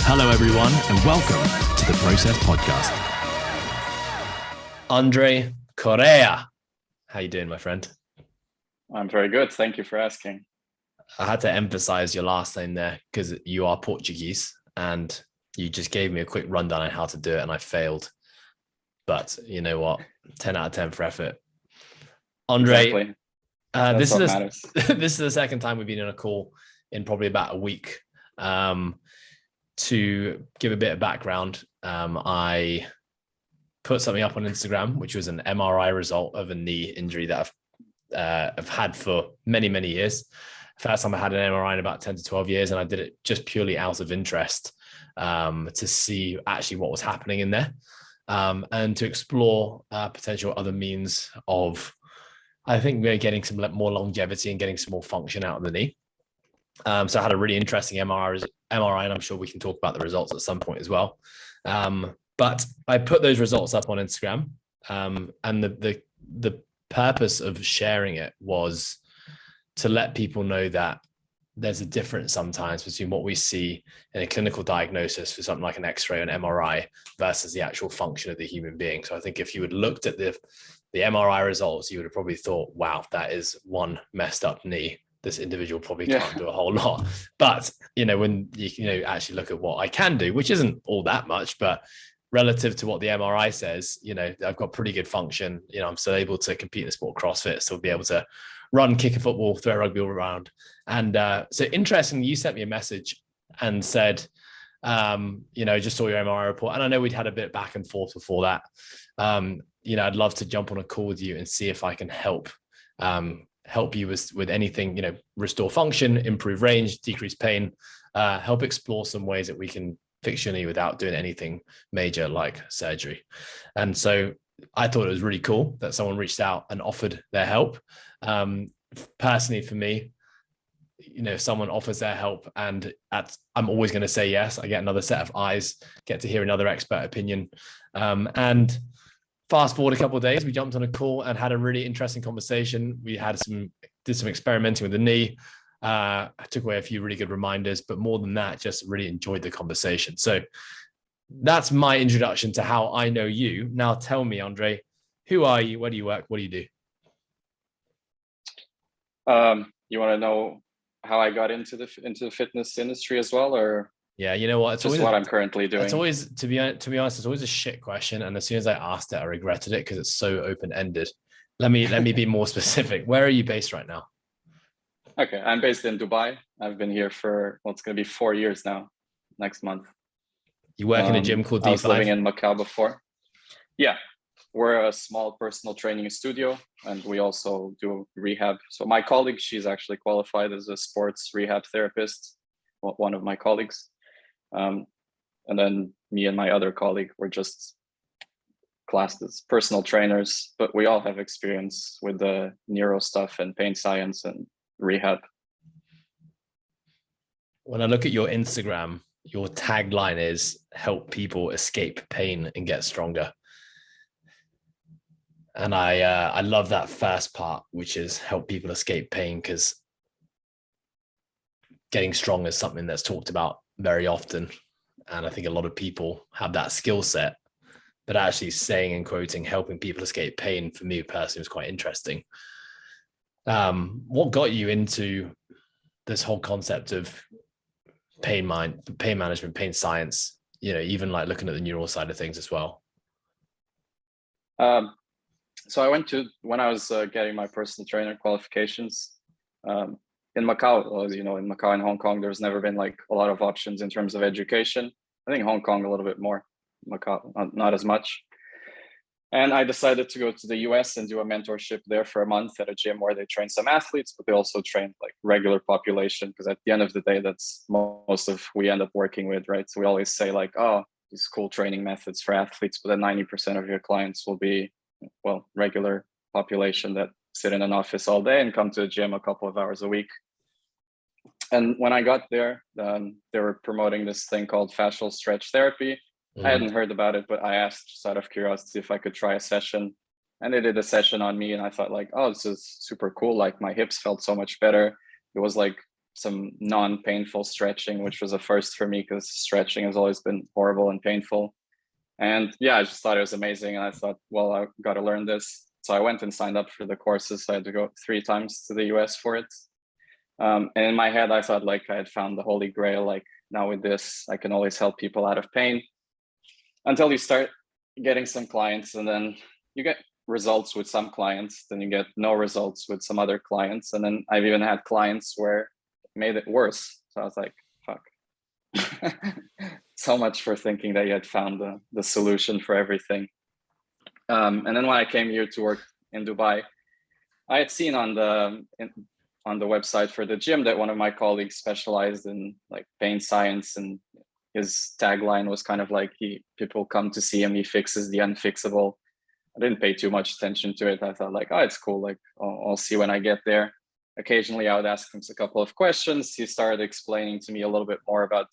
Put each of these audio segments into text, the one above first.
Hello, everyone, and welcome to the Process Podcast. Andrew Correia, how you doing, my friend? I'm very good. Thank you for asking. I had to emphasize your last name there because you are Portuguese, and you just gave me a quick rundown on how to do it, and I failed. But you know what? 10 out of 10 for effort. Andre, exactly. This is the second time we've been in a call in probably about a week. To give a bit of background, I put something up on Instagram, which was an MRI result of a knee injury that I've had for many, many years. First time I had an MRI in about 10 to 12 years, and I did it just purely out of interest to see actually what was happening in there and to explore potential other means of, I think, getting some more longevity and getting some more function out of the knee. So I had a really interesting MRI, and I'm sure we can talk about the results at some point as well. But I put those results up on Instagram, and the purpose of sharing it was to let people know that there's a difference sometimes between what we see in a clinical diagnosis for something like an X-ray or an MRI versus the actual function of the human being. So I think if you had looked at the MRI results, you would have probably thought, wow, that is one messed up knee. This individual probably can't do a whole lot. But, when you actually look at what I can do, which isn't all that much, but relative to what the MRI says, I've got pretty good function. I'm still able to compete in the sport CrossFit, still be able to run, kick a football, throw a rugby all around. And so interestingly, you sent me a message and said, just saw your MRI report. And I know we'd had a bit back and forth before that. I'd love to jump on a call with you and see if I can help you with anything, restore function, improve range, decrease pain, help explore some ways that we can fix your knee without doing anything major like surgery. And so I thought it was really cool that someone reached out and offered their help. Personally, for me, if someone offers their help, and I'm always going to say yes. I get another set of eyes, get to hear another expert opinion. And fast forward a couple of days, we jumped on a call and had a really interesting conversation. We did some experimenting with the knee. I took away a few really good reminders, but more than that, just really enjoyed the conversation. So that's my introduction to how I know you. Now tell me, Andre, who are you? Where do you work? What do you do? You want to know how I got into the fitness industry as well, or? Yeah, you know what? It's just what I'm currently doing. It's always, to be honest, it's always a shit question. And as soon as I asked it, I regretted it because it's so open-ended. Let me be more specific. Where are you based right now? Okay, I'm based in Dubai. I've been here for, it's going to be 4 years now, next month. You work in a gym called D5? I was living in Macau before. Yeah, we're a small personal training studio, and we also do rehab. So my colleague, she's actually qualified as a sports rehab therapist, one of my colleagues. And then me and my other colleague were just classed as personal trainers, but we all have experience with the neuro stuff and pain science and rehab. When I look at your Instagram, your tagline is help people escape pain and get stronger. And I love that first part, which is help people escape pain, because getting strong is something that's talked about very often. And I think a lot of people have that skill set, but actually saying and quoting, helping people escape pain, for me personally was quite interesting. What got you into this whole concept of pain management, pain science, even like looking at the neural side of things as well? So I went to, when I was getting my personal trainer qualifications, in Macau, in Macau and Hong Kong, there's never been like a lot of options in terms of education. I think Hong Kong a little bit more, Macau not as much. And I decided to go to the US and do a mentorship there for a month at a gym where they train some athletes, but they also train like regular population, because at the end of the day, that's most of we end up working with, right? So we always say like, oh, these cool training methods for athletes, but then 90% of your clients will be, well, regular population that sit in an office all day and come to the gym a couple of hours a week. And when I got there, they were promoting this thing called fascial stretch therapy. I hadn't heard about it, but I asked just out of curiosity if I could try a session. And they did a session on me, and I thought like, oh, this is super cool. Like my hips felt so much better. It was like some non-painful stretching, which was a first for me because stretching has always been horrible and painful. And yeah, I just thought it was amazing. And I thought, well, I got to learn this. So I went and signed up for the courses. So I had to go 3 times to the US for it. And in my head, I thought like I had found the holy grail. Like now with this, I can always help people out of pain, until you start getting some clients, and then you get results with some clients, then you get no results with some other clients. And then I've even had clients where it made it worse. So I was like, fuck. So much for thinking that you had found the solution for everything. And then when I came here to work in Dubai, I had seen on the website for the gym that one of my colleagues specialized in like pain science, and his tagline was kind of like, people come to see him, he fixes the unfixable. I didn't pay too much attention to it. I thought like, oh, it's cool. Like I'll see when I get there. Occasionally I would ask him a couple of questions. He started explaining to me a little bit more about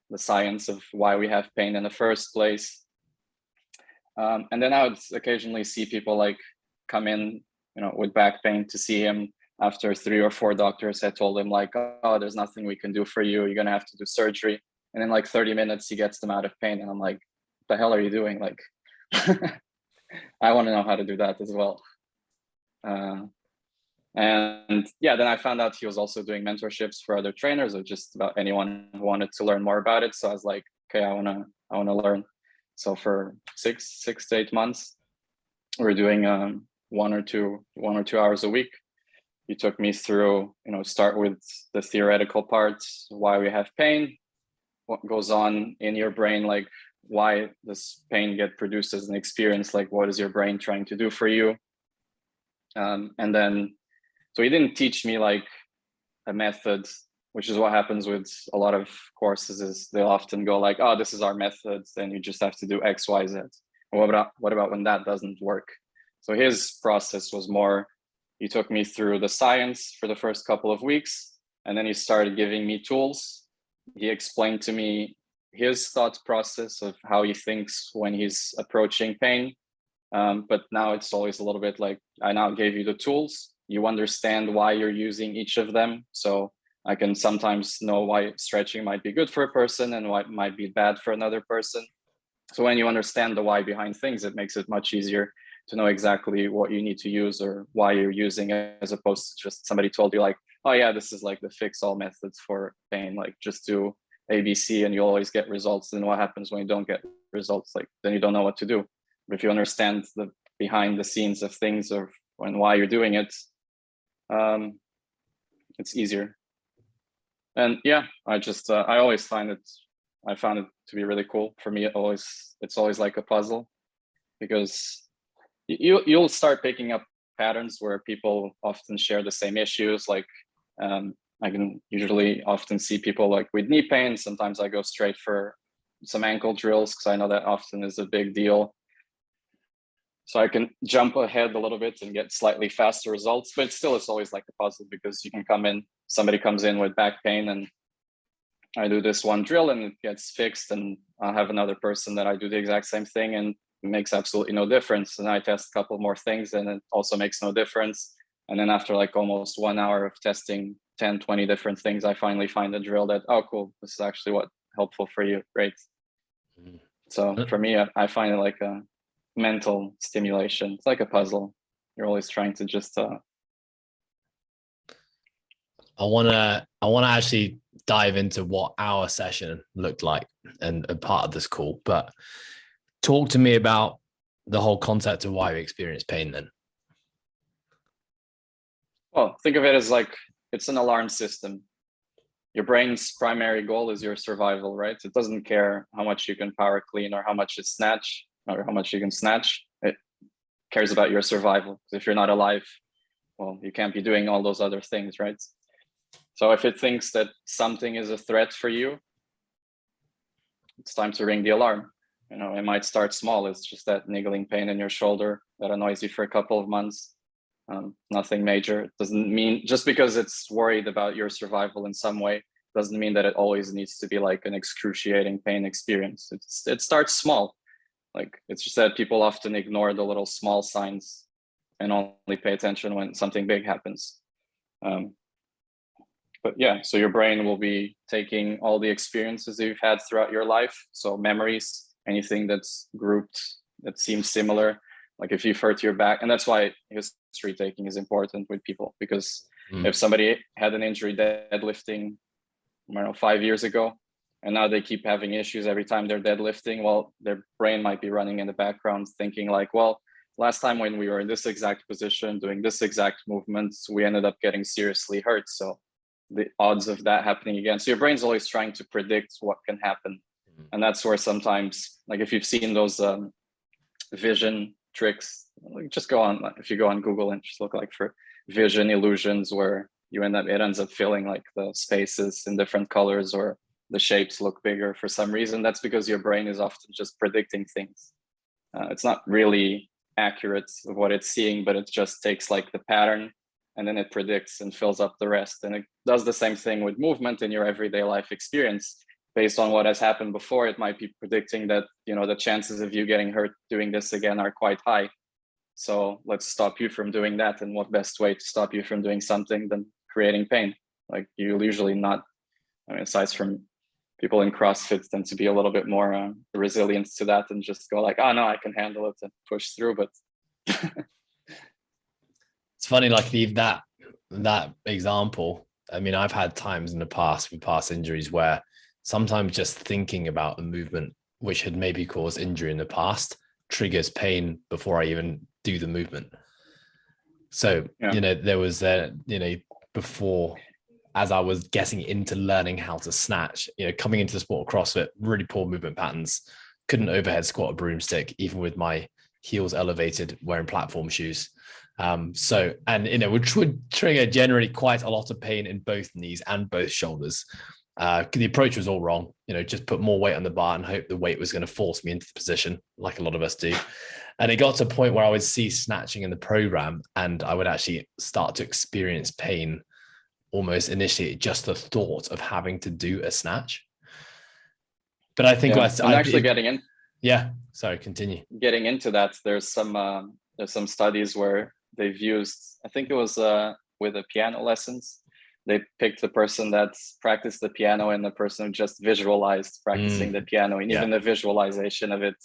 the science of why we have pain in the first place. And then I would occasionally see people like come in, with back pain to see him after 3 or 4 doctors had told him like, oh, there's nothing we can do for you. You're going to have to do surgery. And in like 30 minutes, he gets them out of pain. And I'm like, what the hell are you doing? Like, I want to know how to do that as well. And yeah, then I found out he was also doing mentorships for other trainers, or just about anyone who wanted to learn more about it. So I was like, okay, I want to learn. So for 6 to 8 months, we're doing 1 or 2 hours a week. He took me through, start with the theoretical parts, why we have pain, what goes on in your brain, like why does pain get produced as an experience, like what is your brain trying to do for you. And then, so he didn't teach me like a method, which is what happens with a lot of courses, is they'll often go like, oh, this is our method, then you just have to do X, Y, Z. What about when that doesn't work? So his process was more, he took me through the science for the first couple of weeks, and then he started giving me tools. He explained to me his thought process of how he thinks when he's approaching pain. But now it's always a little bit like, I now gave you the tools. You understand why you're using each of them. So I can sometimes know why stretching might be good for a person and why it might be bad for another person. So when you understand the why behind things, it makes it much easier to know exactly what you need to use or why you're using it, as opposed to just somebody told you like, oh yeah, this is like the fix all methods for pain, like just do ABC and you always get results. Then what happens when you don't get results? Like then you don't know what to do. But if you understand the behind the scenes of things or and why you're doing it, it's easier. And yeah, I always found it to be really cool. For me, it's always like a puzzle, because you'll start picking up patterns where people often share the same issues. Like I can usually often see people like with knee pain. Sometimes I go straight for some ankle drills because I know that often is a big deal. So I can jump ahead a little bit and get slightly faster results, but still it's always like a puzzle, because you can somebody comes in with back pain and I do this one drill and it gets fixed, and I'll have another person that I do the exact same thing and it makes absolutely no difference. And I test a couple more things and it also makes no difference. And then after like almost 1 hour of testing 10, 20 different things, I finally find a drill that, oh, cool, this is actually what helpful for you. Great. So for me, I find it like a mental stimulation. It's like a puzzle. You're always trying to just I wanna actually dive into what our session looked like and a part of this call, but talk to me about the whole concept of why we experience pain then. Well, think of it as like it's an alarm system. Your brain's primary goal is your survival, right? It doesn't care how much you can power clean or how much you snatch or how much you can snatch. It cares about your survival. If you're not alive, well, you can't be doing all those other things, right? So if it thinks that something is a threat for you, it's time to ring the alarm. It might start small. It's just that niggling pain in your shoulder that annoys you for a couple of months. Nothing major. It doesn't mean, just because it's worried about your survival in some way, doesn't mean that it always needs to be like an excruciating pain experience. It starts small. Like it's just that people often ignore the little small signs and only pay attention when something big happens. But But yeah, so your brain will be taking all the experiences that you've had throughout your life. So memories, anything that's grouped that seems similar. Like if you've hurt your back, and that's why history taking is important with people, because if somebody had an injury deadlifting, I don't know, 5 years ago, and now they keep having issues every time they're deadlifting, well, their brain might be running in the background thinking like, well, last time when we were in this exact position doing this exact movements, we ended up getting seriously hurt. So the odds of that happening again. So your brain's always trying to predict what can happen. And that's where sometimes, like if you've seen those vision tricks, like just go on, if you go on Google and just look like for vision illusions, where it ends up filling like the spaces in different colors, or the shapes look bigger for some reason. That's because your brain is often just predicting things. It's not really accurate of what it's seeing, but it just takes like the pattern and then it predicts and fills up the rest. And it does the same thing with movement in your everyday life experience. Based on what has happened before, it might be predicting that, the chances of you getting hurt doing this again are quite high. So let's stop you from doing that. And what best way to stop you from doing something than creating pain? Like you'll usually not, aside from people in CrossFit tend to be a little bit more resilient to that and just go like, oh no, I can handle it and push through. But it's funny, like that example. I've had times in the past with past injuries where sometimes just thinking about a movement which had maybe caused injury in the past triggers pain before I even do the movement. So, there was before, as I was getting into learning how to snatch, coming into the sport of CrossFit, really poor movement patterns, couldn't overhead squat a broomstick, even with my heels elevated, wearing platform shoes. Which would trigger generally quite a lot of pain in both knees and both shoulders. The approach was all wrong, just put more weight on the bar and hope the weight was going to force me into the position, like a lot of us do. And it got to a point where I would see snatching in the program and I would actually start to experience pain almost initially, just the thought of having to do a snatch. But I think continue. Getting into that, there's some studies where they've used, I think it was with the piano lessons. They picked the person that's practiced the piano and the person who just visualized practicing the piano. And even the visualization of it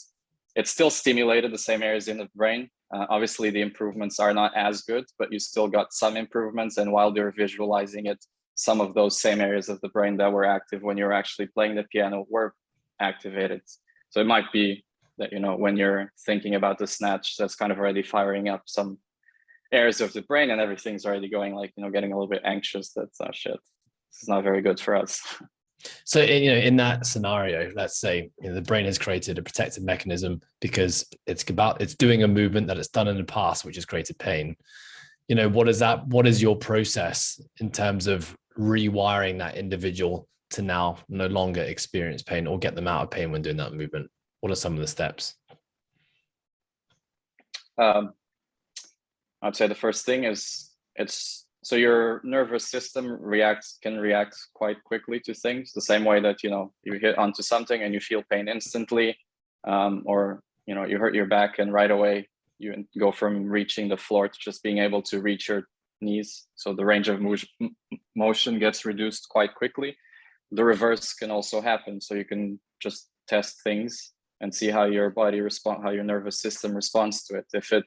still stimulated the same areas in the brain. Obviously, the improvements are not as good, but you still got some improvements. And while they're visualizing it, some of those same areas of the brain that were active when you're actually playing the piano were activated. So it might be that, when you're thinking about the snatch, that's kind of already firing up some areas of the brain and everything's already going like, getting a little bit anxious. That's shit. This is not very good for us. So, in that scenario, let's say the brain has created a protective mechanism because it's doing a movement that it's done in the past, which has created pain. What is your process in terms of rewiring that individual to now no longer experience pain or get them out of pain when doing that movement? What are some of the steps? I'd say the first thing is so your nervous system can react quite quickly to things, the same way that, you hit onto something and you feel pain instantly, or, you hurt your back and right away you go from reaching the floor to just being able to reach your knees. So the range of motion gets reduced quite quickly. The reverse can also happen. So you can just test things and see how your body how your nervous system responds to it. If it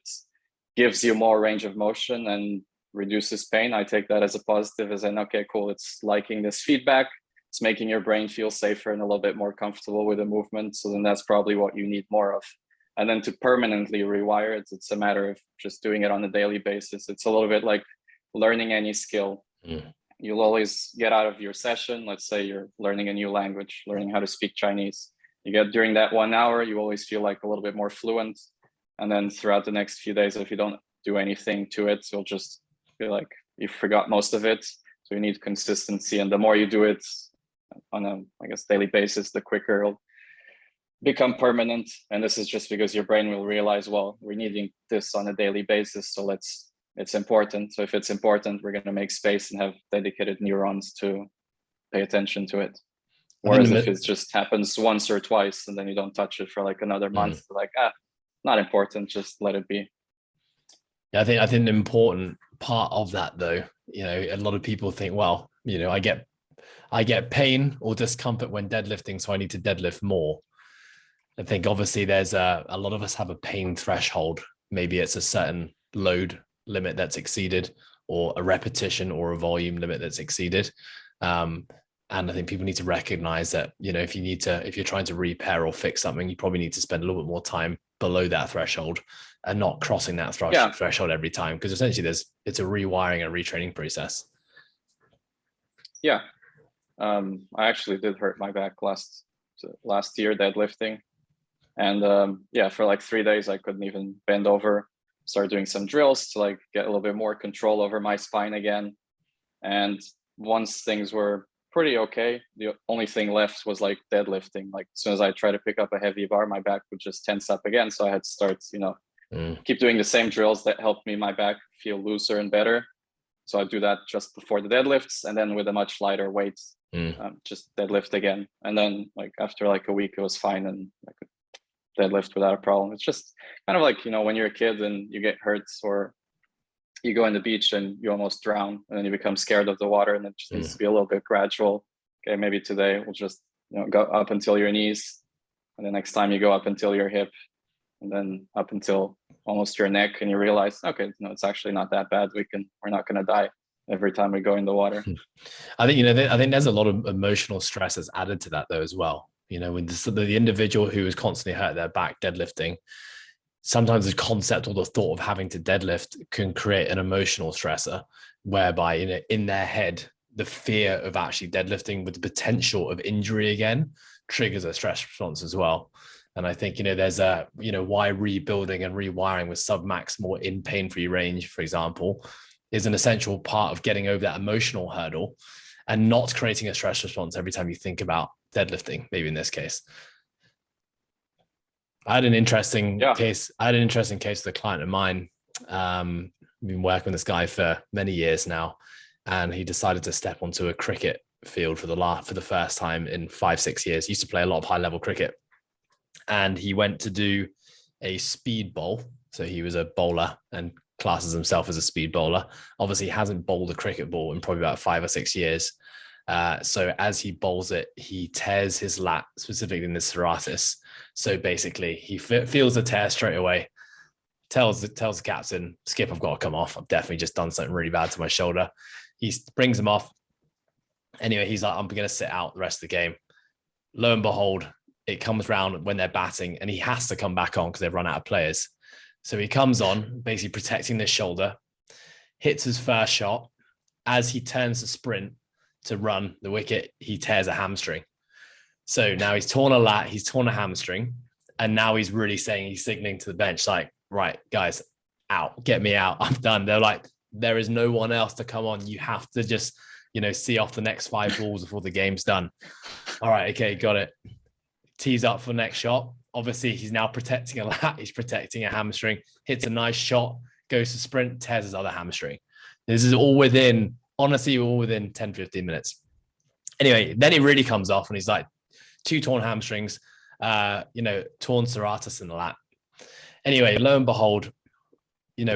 gives you more range of motion and reduces pain, I take that as a positive, as in, okay, cool, it's liking this feedback. It's making your brain feel safer and a little bit more comfortable with the movement. So then that's probably what you need more of. And then to permanently rewire it, it's a matter of just doing it on a daily basis. It's a little bit like learning any skill. You'll always get out of your session. Let's say you're learning a new language, learning how to speak Chinese. You get during that 1 hour, you always feel like a little bit more fluent. And then throughout the next few days, if you don't do anything to it, you'll just feel like you forgot most of it. So you need consistency. And the more you do it on a, daily basis, the quicker it'll become permanent. And this is just because your brain will realize, well, we're needing this on a daily basis. So it's important. So if it's important, we're going to make space and have dedicated neurons to pay attention to it. Whereas if it just happens once or twice and then you don't touch it for like another month, like, not important, just let it be. Yeah, I think the important part of that, though, a lot of people think, well, I get pain or discomfort when deadlifting, so I need to deadlift more. I think obviously there's a lot of us have a pain threshold. Maybe it's a certain load limit that's exceeded, or a repetition or a volume limit that's exceeded. And I think people need to recognize that, if you're trying to repair or fix something, you probably need to spend a little bit more time below that threshold and not crossing that threshold every time. Because essentially it's a rewiring and retraining process. Yeah. I actually did hurt my back last year deadlifting. And for like 3 days, I couldn't even bend over. Started doing some drills to like get a little bit more control over my spine again. And once things were pretty okay, the only thing left was like deadlifting. Like as soon as I try to pick up a heavy bar, my back would just tense up again. So I had to start, keep doing the same drills that helped me my back feel looser and better. So I do that just before the deadlifts, and then with a much lighter weight, just deadlift again. And then like after like a week, it was fine, and I could deadlift without a problem. It's just kind of like, when you're a kid and you get hurt, or you go on the beach and you almost drown, and then you become scared of the water, and it just needs to be a little bit gradual. Okay, maybe today we'll just go up until your knees, and the next time you go up until your hip, and then up until almost your neck, and you realize, okay, no, it's actually not that bad. We're not going to die every time we go in the water. I think I think there's a lot of emotional stress that's added to that though as well. When the individual who is constantly hurt their back deadlifting, sometimes the concept or the thought of having to deadlift can create an emotional stressor, whereby in their head, the fear of actually deadlifting with the potential of injury again triggers a stress response as well. And I think, there's why rebuilding and rewiring with submaximal in pain-free range, for example, is an essential part of getting over that emotional hurdle and not creating a stress response every time you think about deadlifting, maybe in this case. I had an interesting case. With a client of mine. I've been working with this guy for many years now, and he decided to step onto a cricket field for the first time in 5-6 years. He used to play a lot of high-level cricket. And he went to do a speed bowl. So he was a bowler and classes himself as a speed bowler. Obviously, he hasn't bowled a cricket ball in probably about 5 or 6 years. So as he bowls it, he tears his lat, specifically in the serratus. So basically, he feels the tear straight away, tells the captain, Skip, I've got to come off. I've definitely just done something really bad to my shoulder. He brings him off. Anyway, he's like, I'm going to sit out the rest of the game. Lo and behold, it comes round when they're batting, and he has to come back on because they've run out of players. So he comes on, basically protecting the shoulder, hits his first shot. As he turns to sprint to run the wicket, he tears a hamstring. So now he's torn a lat, he's torn a hamstring, and now he's really signaling to the bench, like, right, guys, out, get me out, I'm done. They're like, there is no one else to come on. You have to just, see off the next 5 balls before the game's done. All right, okay, got it. Tees up for the next shot. Obviously, he's now protecting a lat. He's protecting a hamstring. Hits a nice shot. Goes to sprint. Tears his other hamstring. This is all within 10, 15 minutes. Anyway, then he really comes off, and he's like 2 torn hamstrings, torn serratus in the lat. Anyway, lo and behold,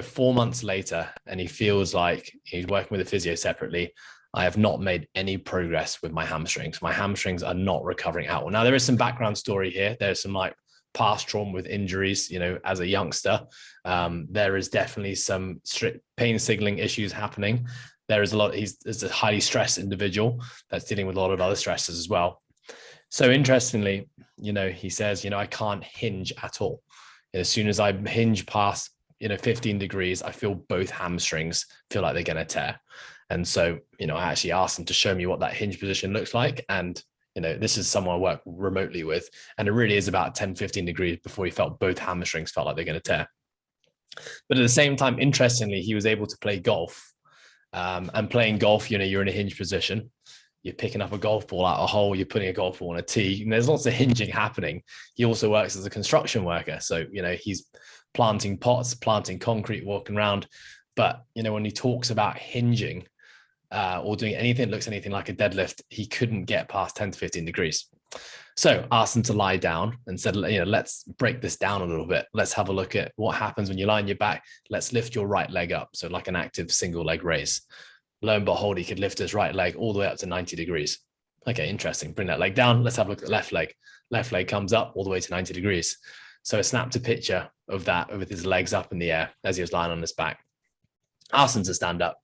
4 months later, and he feels like he's working with a physio separately. I have not made any progress with my hamstrings. My hamstrings are not recovering out well. Now, there is some background story here. There's some like past trauma with injuries, as a youngster. There is definitely some strict pain signaling issues happening. There is he's a highly stressed individual that's dealing with a lot of other stresses as well. So interestingly, he says, I can't hinge at all. As soon as I hinge past, 15 degrees, I feel both hamstrings feel like they're going to tear. And so, I actually asked him to show me what that hinge position looks like. And, this is someone I work remotely with. And it really is about 10, 15 degrees before he felt both hamstrings felt like they're going to tear. But at the same time, interestingly, he was able to play golf. And playing golf, you're in a hinge position. You're picking up a golf ball out of a hole. You're putting a golf ball on a tee. And there's lots of hinging happening. He also works as a construction worker. So, he's planting pots, planting concrete, walking around. But, when he talks about hinging, or doing anything that looks anything like a deadlift, he couldn't get past 10 to 15 degrees. So asked him to lie down and said, let's break this down a little bit. Let's have a look at what happens when you lie on your back. Let's lift your right leg up. So like an active single leg raise. Lo and behold, he could lift his right leg all the way up to 90 degrees. Okay, interesting. Bring that leg down. Let's have a look at the left leg. Left leg comes up all the way to 90 degrees. So I snapped a picture of that with his legs up in the air as he was lying on his back. Asked him to stand up,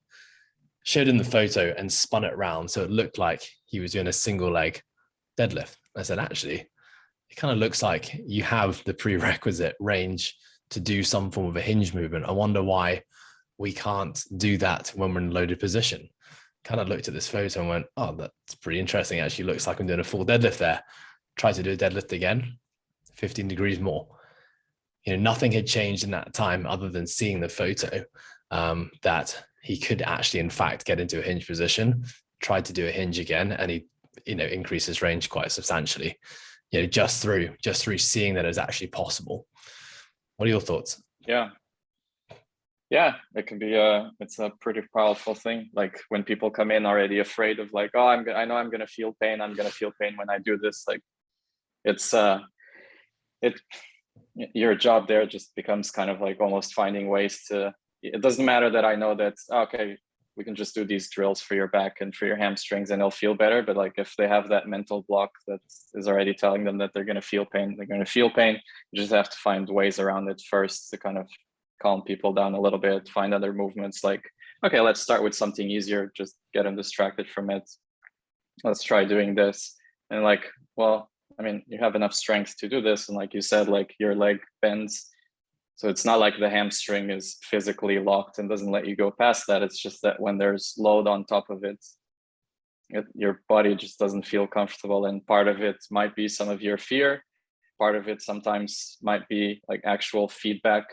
showed him the photo and spun it around so it looked like he was doing a single leg deadlift. I said, actually, it kind of looks like you have the prerequisite range to do some form of a hinge movement. I wonder why we can't do that when we're in loaded position. Kind of looked at this photo and went, oh, that's pretty interesting. Actually looks like I'm doing a full deadlift there. Tried to do a deadlift again, 15 degrees more. Nothing had changed in that time other than seeing the photo, that he could actually, in fact, get into a hinge position, tried to do a hinge again, and he, increased his range quite substantially, just through seeing that it's actually possible. What are your thoughts? Yeah, it can be it's a pretty powerful thing. Like when people come in already afraid of like, oh, I know I'm gonna feel pain. I'm gonna feel pain when I do this. Like it's your job there just becomes kind of like almost finding ways to, it doesn't matter that I know that, okay, we can just do these drills for your back and for your hamstrings and they'll feel better. But like if they have that mental block that is already telling them that they're going to feel pain, they're going to feel pain. You just have to find ways around it first to kind of calm people down a little bit, find other movements like, okay, let's start with something easier, just get them distracted from it. Let's try doing this. And like, well, I mean, you have enough strength to do this. And like you said, like your leg bends. So it's not like the hamstring is physically locked and doesn't let you go past that. It's just that when there's load on top of it, your body just doesn't feel comfortable. And part of it might be some of your fear. Part of it sometimes might be like actual feedback,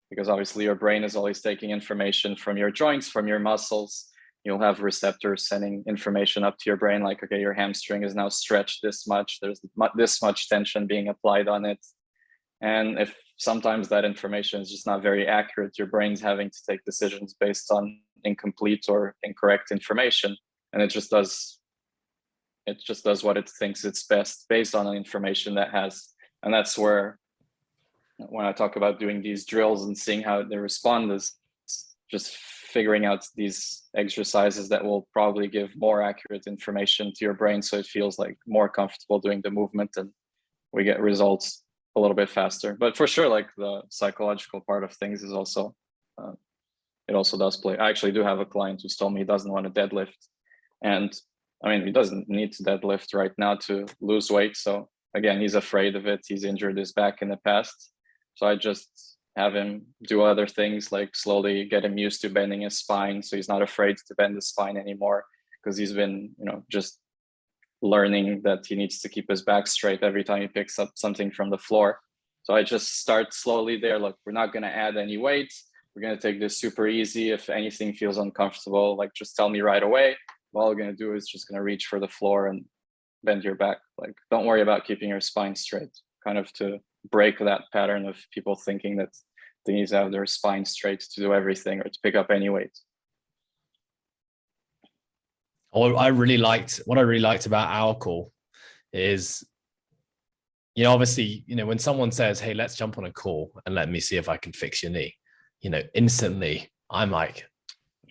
because obviously your brain is always taking information from your joints, from your muscles. You'll have receptors sending information up to your brain, like, okay, your hamstring is now stretched this much. There's this much tension being applied on it. And if sometimes that information is just not very accurate, your brain's having to take decisions based on incomplete or incorrect information. And it just does what it thinks it's best based on the information that has. And that's where, when I talk about doing these drills and seeing how they respond, is just figuring out these exercises that will probably give more accurate information to your brain, so it feels like more comfortable doing the movement and we get results a little bit faster. But for sure, like the psychological part of things is also, it also does play. I actually do have a client who's told me he doesn't want to deadlift. And I mean, he doesn't need to deadlift right now to lose weight. So again, he's afraid of it. He's injured his back in the past. So I just have him do other things, like slowly get him used to bending his spine. So he's not afraid to bend his spine anymore, because he's been, just learning that he needs to keep his back straight every time he picks up something from the floor. So I just start slowly there. Look, we're not going to add any weight. We're going to take this super easy. If anything feels uncomfortable, like just tell me right away. All we're going to do is just going to reach for the floor and bend your back. Like, don't worry about keeping your spine straight, kind of to break that pattern of people thinking that they need to have their spine straight to do everything or to pick up any weight. What I really liked about our call is, obviously, when someone says, hey, let's jump on a call and let me see if I can fix your knee, instantly I'm like,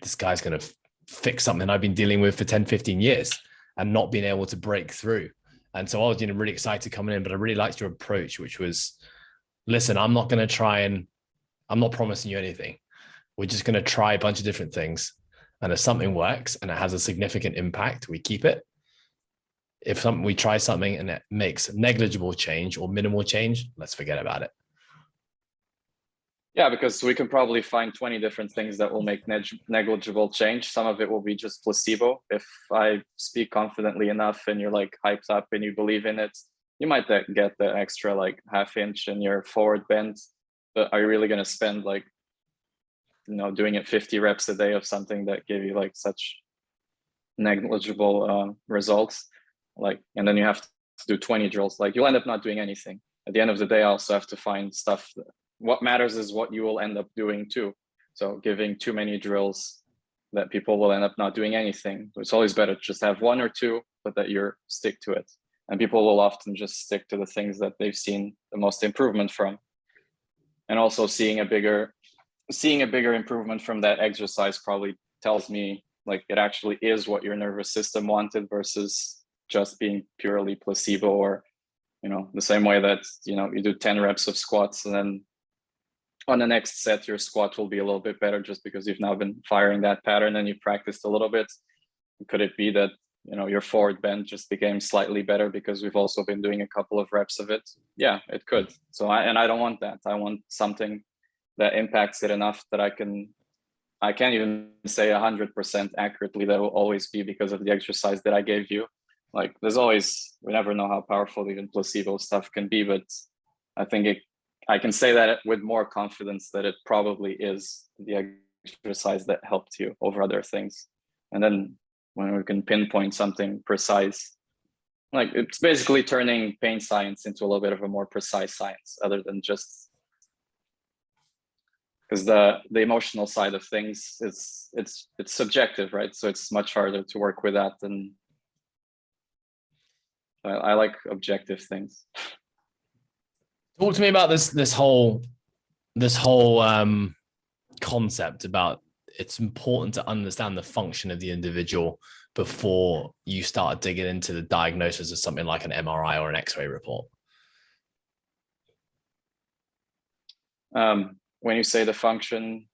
this guy's going to fix something I've been dealing with for 10, 15 years and not being able to break through. And so I was, really excited coming in, but I really liked your approach, which was, listen, I'm not promising you anything. We're just going to try a bunch of different things. And if something works and it has a significant impact, we keep it. If we try something and it makes negligible change or minimal change, let's forget about it. Yeah, because we can probably find 20 different things that will make negligible change. Some of it will be just placebo. If I speak confidently enough and you're like hyped up and you believe in it, you might get the extra like half inch in your forward bend. But are you really going to spend like, doing it 50 reps a day of something that give you like such negligible results? Like, and then you have to do 20 drills. Like, you'll end up not doing anything. At the end of the day, I also have to find stuff. What matters is what you will end up doing too. So giving too many drills, that people will end up not doing anything. It's always better to just have one or two, but that you stick to it. And people will often just stick to the things that they've seen the most improvement from. And also seeing a bigger improvement from that exercise probably tells me like it actually is what your nervous system wanted versus just being purely placebo, or, you know, the same way that, you know, you do 10 reps of squats and then on the next set, your squat will be a little bit better just because you've now been firing that pattern and you've practiced a little bit. Could it be that, you know, your forward bend just became slightly better because we've also been doing a couple of reps of it? Yeah, it could. So I don't want that. I want something that impacts it enough that I can't even say 100% accurately that will always be because of the exercise that I gave you. Like there's always, we never know how powerful even placebo stuff can be, but I think I can say that with more confidence that it probably is the exercise that helped you over other things. And then when we can pinpoint something precise, like it's basically turning pain science into a little bit of a more precise science, other than just, because the emotional side of things is it's subjective, right? So it's much harder to work with that than I like objective things. Talk to me about this whole concept about it's important to understand the function of the individual before you start digging into the diagnosis of something like an MRI or an X-ray report. When you say the function,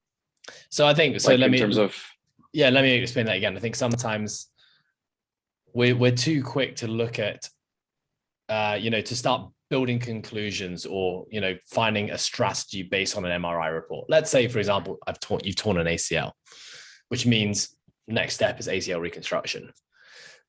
so I think so. Like let me explain that again. I think sometimes we're too quick to look at, to start building conclusions or, finding a strategy based on an MRI report. Let's say, for example, you've torn an ACL, which means next step is ACL reconstruction.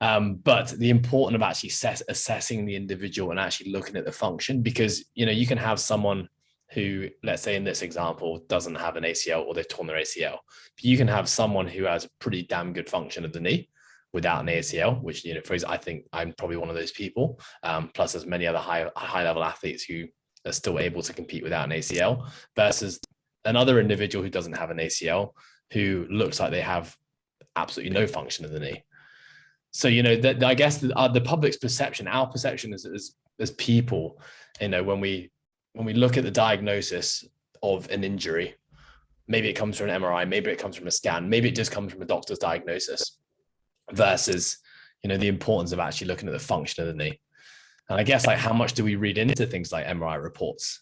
But the importance of actually assessing the individual and actually looking at the function, because, you can have someone who, let's say in this example, doesn't have an ACL or they've torn their ACL. But you can have someone who has a pretty damn good function of the knee without an ACL, which, for example, I think I'm probably one of those people. Plus there's many other high level athletes who are still able to compete without an ACL, versus another individual who doesn't have an ACL, who looks like they have absolutely no function of the knee. So, I guess the public's perception, our perception as people, when we look at the diagnosis of an injury, maybe it comes from an MRI, maybe it comes from a scan, maybe it just comes from a doctor's diagnosis, versus, the importance of actually looking at the function of the knee. And I guess, like, how much do we read into things like MRI reports?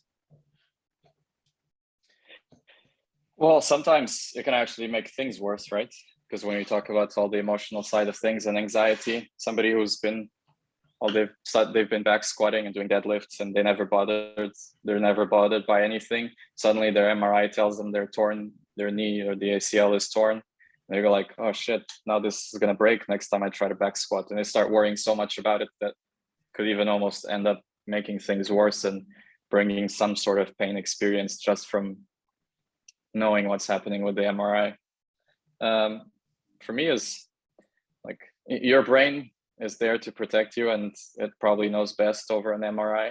Well, sometimes it can actually make things worse, right? Because when you talk about all the emotional side of things and anxiety, somebody who's been, they've been back squatting and doing deadlifts and they're never bothered by anything. Suddenly their MRI tells them they're torn, their knee or the ACL is torn. And they go like, oh shit, now this is gonna break next time I try to back squat. And they start worrying so much about it that could even almost end up making things worse and bringing some sort of pain experience just from knowing what's happening with the MRI. For me, is like your brain is there to protect you, and it probably knows best over an MRI.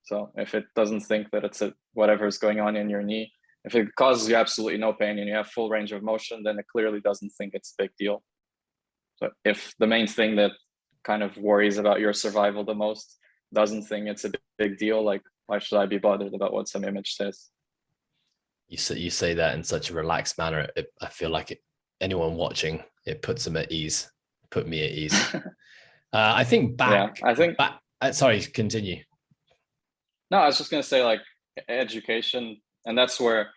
So if it doesn't think that it's whatever is going on in your knee, if it causes you absolutely no pain and you have full range of motion, then it clearly doesn't think it's a big deal. So if the main thing that kind of worries about your survival the most doesn't think it's a big deal, like, why should I be bothered about what some image says? You say that in such a relaxed manner. I feel like anyone watching, it puts them at ease. Put me at ease. I think sorry, continue. No, I was just going to say, like, education, and that's where,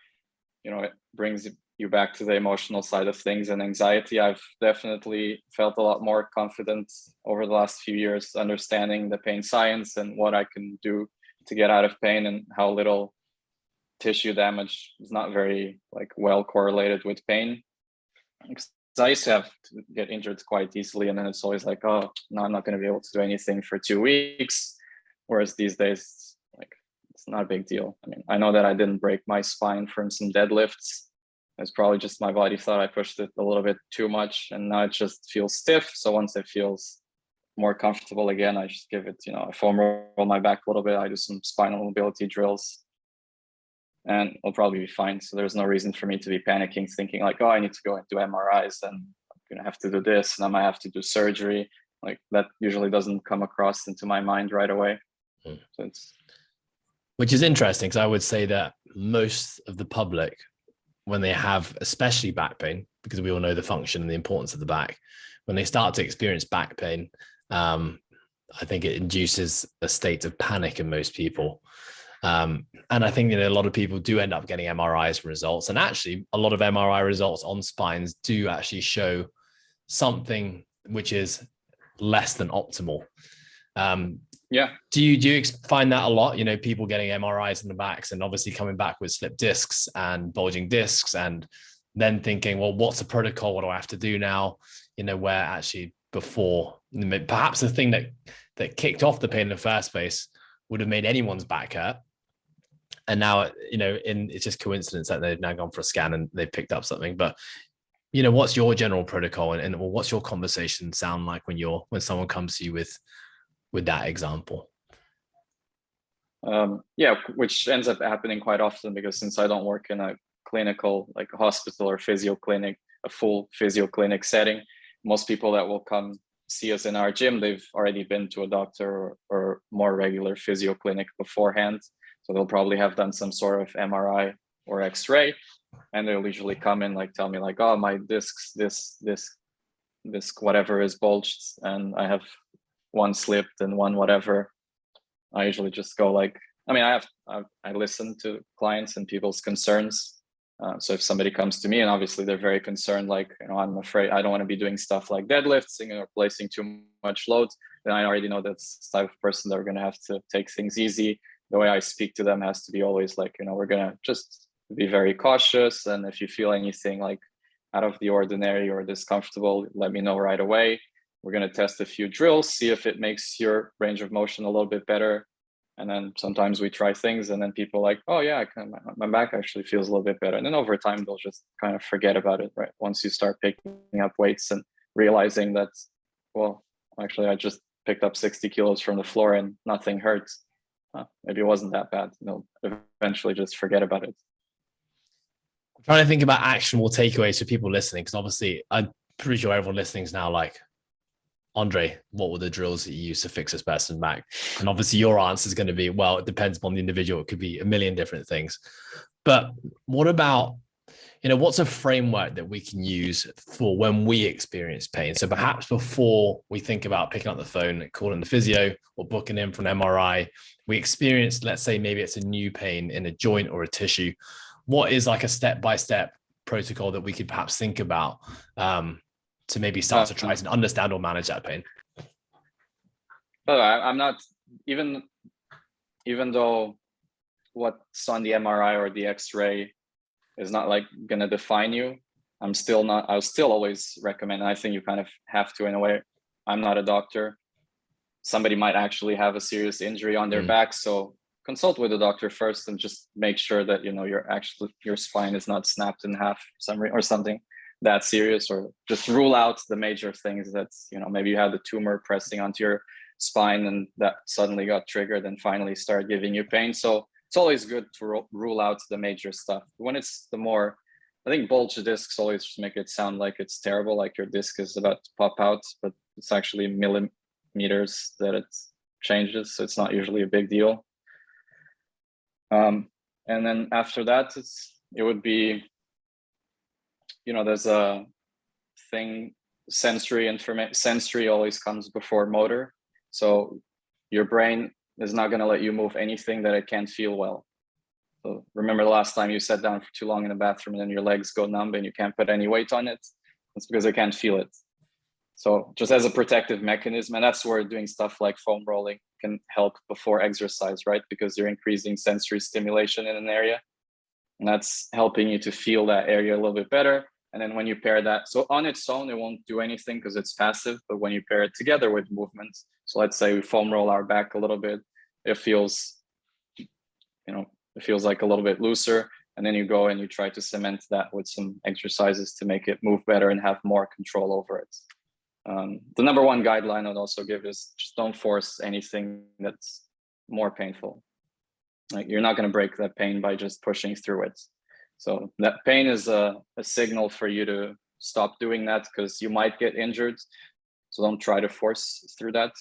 it brings you back to the emotional side of things and anxiety. I've definitely felt a lot more confident over the last few years, understanding the pain science and what I can do to get out of pain, and how little tissue damage is not very well correlated with pain. I used to have to get injured quite easily, and then it's always like, oh no, I'm not going to be able to do anything for 2 weeks. Whereas these days, it's not a big deal. I mean, I know that I didn't break my spine from some deadlifts. It's probably just my body thought I pushed it a little bit too much, and now it just feels stiff. So once it feels more comfortable again, I just give it, a foam roll my back a little bit. I do some spinal mobility drills, and I'll probably be fine. So there's no reason for me to be panicking, thinking like, oh, I need to go and do MRIs, and I'm gonna have to do this, and I might have to do surgery. Like, that usually doesn't come across into my mind right away. So which is interesting, because I would say that most of the public when they have, especially back pain, because we all know the function and the importance of the back, when they start to experience back pain, I think it induces a state of panic in most people. And I think a lot of people do end up getting MRIs results. And actually, a lot of MRI results on spines do actually show something which is less than optimal. Yeah. Do you find that a lot? People getting MRIs in the backs and obviously coming back with slipped discs and bulging discs, and then thinking, well, what's the protocol? What do I have to do now? Where actually before, perhaps the thing that kicked off the pain in the first place would have made anyone's back hurt. And now, it's just coincidence that they've now gone for a scan and they've picked up something. But, what's your general protocol and what's your conversation sound like when someone comes to you with that example? Yeah, which ends up happening quite often, because since I don't work in a clinical, like a hospital or physio clinic, a full physio clinic setting, most people that will come see us in our gym, they've already been to a doctor or more regular physio clinic beforehand. So they'll probably have done some sort of MRI or X-ray, and they'll usually come in tell me oh, my discs, this whatever is bulged, and I have one slipped and one whatever. I usually just go I listen to clients and people's concerns. So if somebody comes to me and obviously they're very concerned, I'm afraid I don't want to be doing stuff like deadlifting or placing too much load, then I already know that's the type of person that we're going to have to take things easy. The way I speak to them has to be always we're going to just be very cautious. And if you feel anything out of the ordinary or discomfortable, let me know right away. We're going to test a few drills, see if it makes your range of motion a little bit better. And then sometimes we try things and then people oh yeah, my back actually feels a little bit better. And then over time, they'll just kind of forget about it, right? Once you start picking up weights and realizing that, well, actually, I just picked up 60 kilos from the floor and nothing hurts. Maybe it wasn't that bad. They'll eventually just forget about it. I'm trying to think about actionable takeaways for people listening, because obviously I'm pretty sure everyone listening is now Andre, what were the drills that you used to fix this person back? And obviously your answer is going to be, well, it depends upon the individual. It could be a million different things. But what about, what's a framework that we can use for when we experience pain? So perhaps before we think about picking up the phone and calling the physio or booking in for an MRI, we experience, let's say maybe it's a new pain in a joint or a tissue. What is a step-by-step protocol that we could perhaps think about to maybe start to try to understand or manage that pain? I'm not, even though what's on the MRI or the X-ray is not going to define you, I'll still always recommend, and I think you kind of have to in a way. I'm not a doctor. Somebody might actually have a serious injury on their back. So consult with the doctor first and just make sure that, your spine is not snapped in half or something that serious, or just rule out the major things that's, maybe you had the tumor pressing onto your spine and that suddenly got triggered and finally started giving you pain. So it's always good to rule out the major stuff. When it's I think bulge discs always just make it sound like it's terrible, like your disc is about to pop out, but it's actually millimeters that it changes. So it's not usually a big deal. And then after that, it would be, there's a thing, sensory always comes before motor. So your brain is not going to let you move anything that it can't feel well. So remember the last time you sat down for too long in the bathroom and then your legs go numb and you can't put any weight on it? It's because it can't feel it. So just as a protective mechanism, and that's where doing stuff like foam rolling can help before exercise, right? Because you're increasing sensory stimulation in an area. And that's helping you to feel that area a little bit better. And then when you pair that, so on its own, it won't do anything because it's passive, but when you pair it together with movements, so let's say we foam roll our back a little bit, it feels like a little bit looser. And then you go and you try to cement that with some exercises to make it move better and have more control over it. The number one guideline I'd also give is just don't force anything that's more painful. You're not going to break that pain by just pushing through it. So that pain is a signal for you to stop doing that, because you might get injured. So don't try to force through that.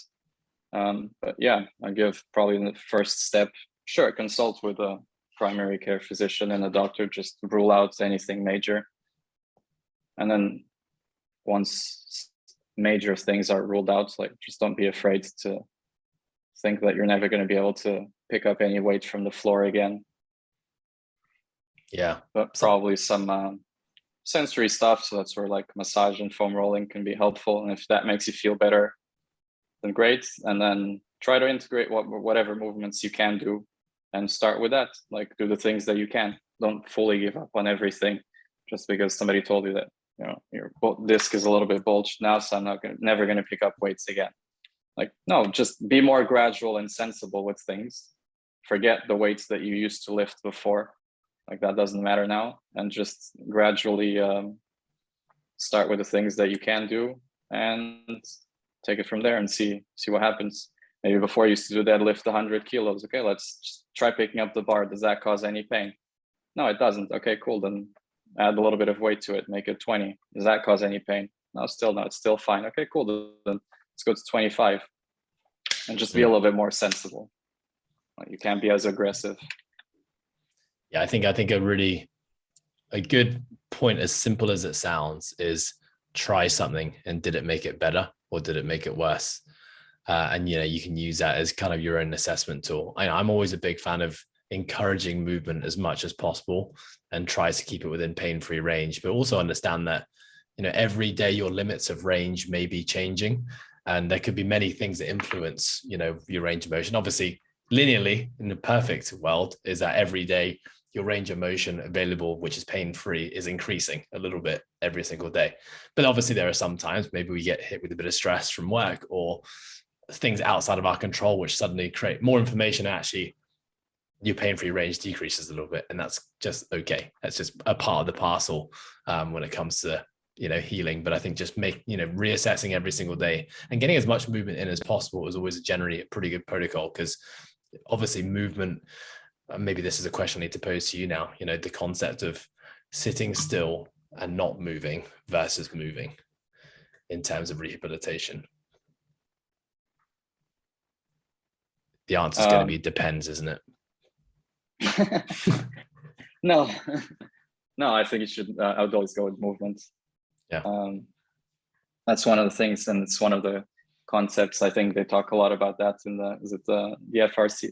But yeah, I give probably the first step, sure, consult with a primary care physician and a doctor, just rule out anything major. And then once major things are ruled out, like just don't be afraid to think that you're never going to be able to pick up any weight from the floor again. Yeah. But probably some sensory stuff. So that's where like massage and foam rolling can be helpful. And if that makes you feel better, then great. And then try to integrate whatever movements you can do and start with that. Like do the things that you can. Don't fully give up on everything just because somebody told you that, you know, your disc is a little bit bulged now, so I'm never going to pick up weights again. Like, no, just be more gradual and sensible with things. Forget the weights that you used to lift before. Like that doesn't matter now. And just gradually start with the things that you can do and take it from there and see what happens. Maybe before you used to do deadlift 100 kilos. Okay, let's just try picking up the bar. Does that cause any pain? No, it doesn't. Okay, cool. Then add a little bit of weight to it. Make it 20. Does that cause any pain? No, still not. It's still fine. Okay, cool. Then let's go to 25 and just be a little bit more sensible. You can't be as aggressive. Yeah, I think a good point, as simple as it sounds, is try something and did it make it better or did it make it worse? And you can use that as kind of your own assessment tool. I'm always a big fan of encouraging movement as much as possible and try to keep it within pain-free range, but also understand that every day your limits of range may be changing, and there could be many things that influence your range of motion. Obviously, linearly in the perfect world is that every day your range of motion available, which is pain-free, is increasing a little bit every single day. But obviously there are some times maybe we get hit with a bit of stress from work or things outside of our control, which suddenly create more information. Actually, your pain-free range decreases a little bit, and that's just okay. That's just a part of the parcel when it comes to healing. But I think just reassessing every single day and getting as much movement in as possible is always generally a pretty good protocol, because obviously movement, maybe this is a question I need to pose to you now, the concept of sitting still and not moving versus moving in terms of rehabilitation. The answer is going to be depends, isn't it? No, I think you should. I would always go with movement. Yeah, that's one of the things, and it's one of the concepts. I think they talk a lot about that in the FRC,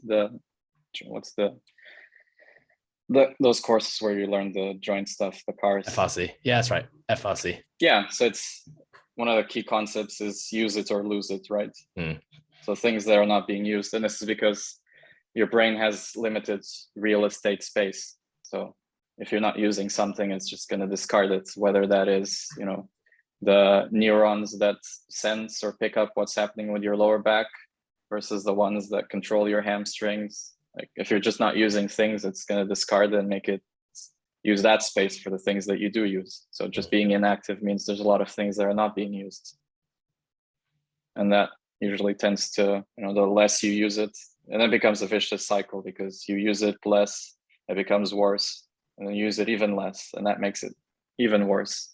those courses where you learn the joint stuff, the cars. FRC. Yeah, that's right. FRC. Yeah, so it's one of the key concepts is use it or lose it, right? So things that are not being used, and this is because your brain has limited real estate space. So if you're not using something, it's just going to discard it, whether that is, the neurons that sense or pick up what's happening with your lower back versus the ones that control your hamstrings. Like if you're just not using things, it's going to discard and make it use that space for the things that you do use. So just being inactive means there's a lot of things that are not being used. And that usually tends to, the less you use it, and it becomes a vicious cycle because you use it less, it becomes worse, and then you use it even less, and that makes it even worse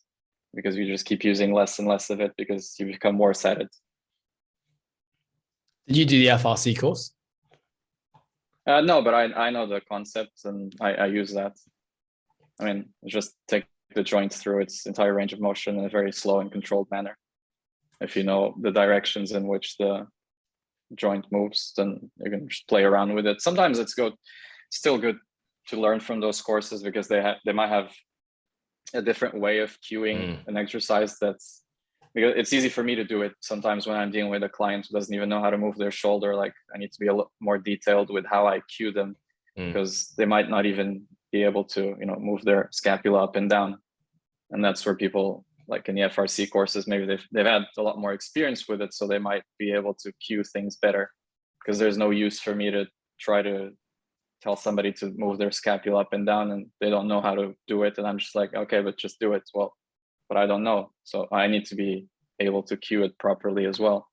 because you just keep using less and less of it because you become worse at it. Did you do the FRC course? No, but I know the concept and I use that. I mean, just take the joint through its entire range of motion in a very slow and controlled manner. If you know the directions in which the joint moves, then you can just play around with it. Sometimes it's still good to learn from those courses because they might have a different way of cueing an exercise. That's because it's easy for me to do it sometimes when I'm dealing with a client who doesn't even know how to move their shoulder. Like I need to be a lot more detailed with how I cue them because they might not even be able to, move their scapula up and down. And that's where people like in the FRC courses, maybe they've had a lot more experience with it. So they might be able to cue things better because there's no use for me to try to tell somebody to move their scapula up and down and they don't know how to do it. And I'm just like, okay, but just do it. Well, but I don't know. So I need to be able to cue it properly as well.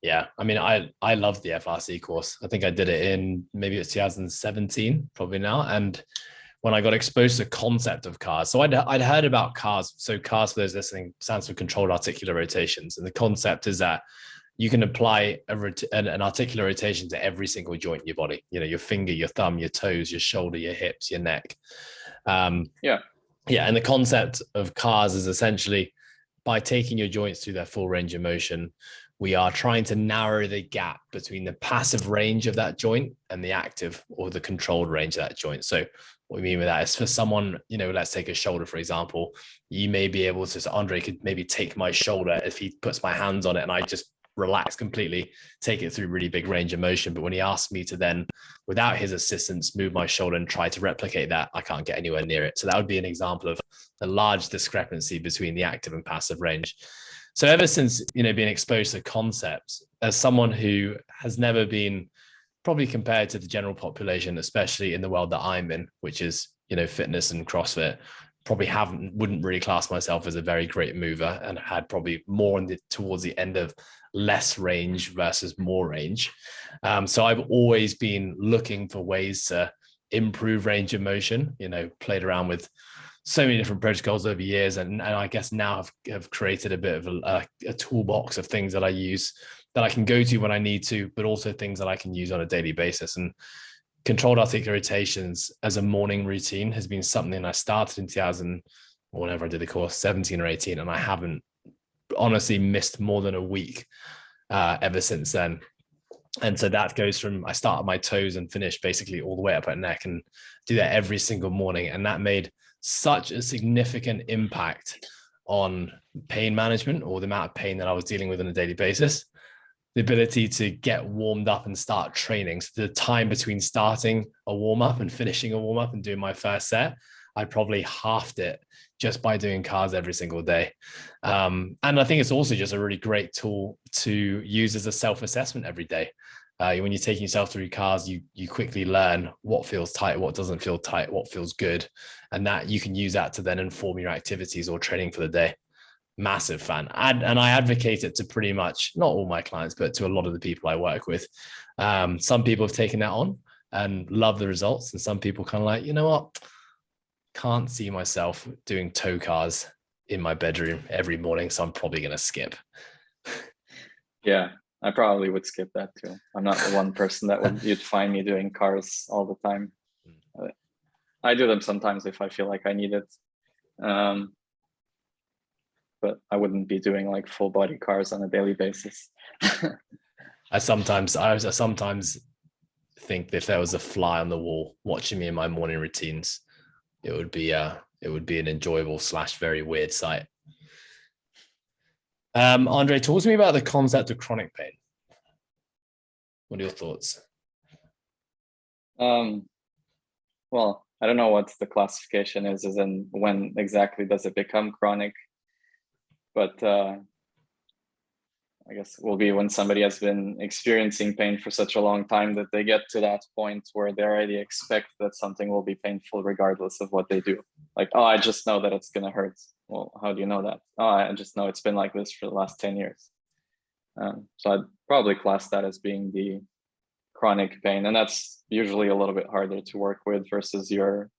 Yeah. I mean, I love the FRC course. I think I did it in maybe it's 2017, probably now. And when I got exposed to the concept of CARS, so I'd heard about CARS. So CARS, for those listening, stands for controlled articular rotations. And the concept is that you can apply an articular rotation to every single joint in your body. You know, your finger, your thumb, your toes, your shoulder, your hips, your neck. Yeah. And the concept of CARs is essentially by taking your joints through their full range of motion, we are trying to narrow the gap between the passive range of that joint and the active or the controlled range of that joint. So what we mean with that is for someone, you know, let's take a shoulder, for example, you may be able to, so Andre could maybe take my shoulder if he puts my hands on it and I just relax completely, take it through really big range of motion. But when he asks me to then, without his assistance, move my shoulder and try to replicate that, I can't get anywhere near it. So that would be an example of a large discrepancy between the active and passive range. So ever since, you know, being exposed to concepts, as someone who has never been, probably compared to the general population, especially in the world that I'm in, which is, you know, fitness and CrossFit, probably wouldn't really class myself as a very great mover, and had probably more towards the end of less range versus more range. So I've always been looking for ways to improve range of motion, you know, played around with so many different protocols over years. And I guess now have created a bit of a toolbox of things that I use that I can go to when I need to, but also things that I can use on a daily basis. And controlled articular rotations as a morning routine has been something I started in 2000, or whenever I did the course, 17 or 18. And I haven't honestly missed more than a week ever since then. And so that goes from, I start at my toes and finish basically all the way up at neck, and do that every single morning. And that made such a significant impact on pain management, or the amount of pain that I was dealing with on a daily basis. The ability to get warmed up and start training. So the time between starting a warm up and finishing a warm up and doing my first set, I probably halved it just by doing CARs every single day. And I think it's also just a really great tool to use as a self-assessment every day. When you're taking yourself through CARs, you quickly learn what feels tight, what doesn't feel tight, what feels good. And that you can use that to then inform your activities or training for the day. Massive fan. And I advocate it to pretty much not all my clients, but to a lot of the people I work with. Some people have taken that on and love the results. And some people kind of like, you know what? Can't see myself doing toe CARs in my bedroom every morning. So I'm probably going to skip. Yeah, I probably would skip that too. I'm not the one person that you'd find me doing CARs all the time. I do them sometimes if I feel like I need it. But I wouldn't be doing like full body CARs on a daily basis. I sometimes think if there was a fly on the wall watching me in my morning routines, it would be an enjoyable / very weird sight. Andre, talk to me about the concept of chronic pain. What are your thoughts? Well, I don't know what the classification is, as in when exactly does it become chronic? But I guess it will be when somebody has been experiencing pain for such a long time that they get to that point where they already expect that something will be painful regardless of what they do. Like, oh, I just know that it's going to hurt. Well, how do you know that? Oh, I just know it's been like this for the last 10 years. So I'd probably class that as being the chronic pain. And that's usually a little bit harder to work with versus your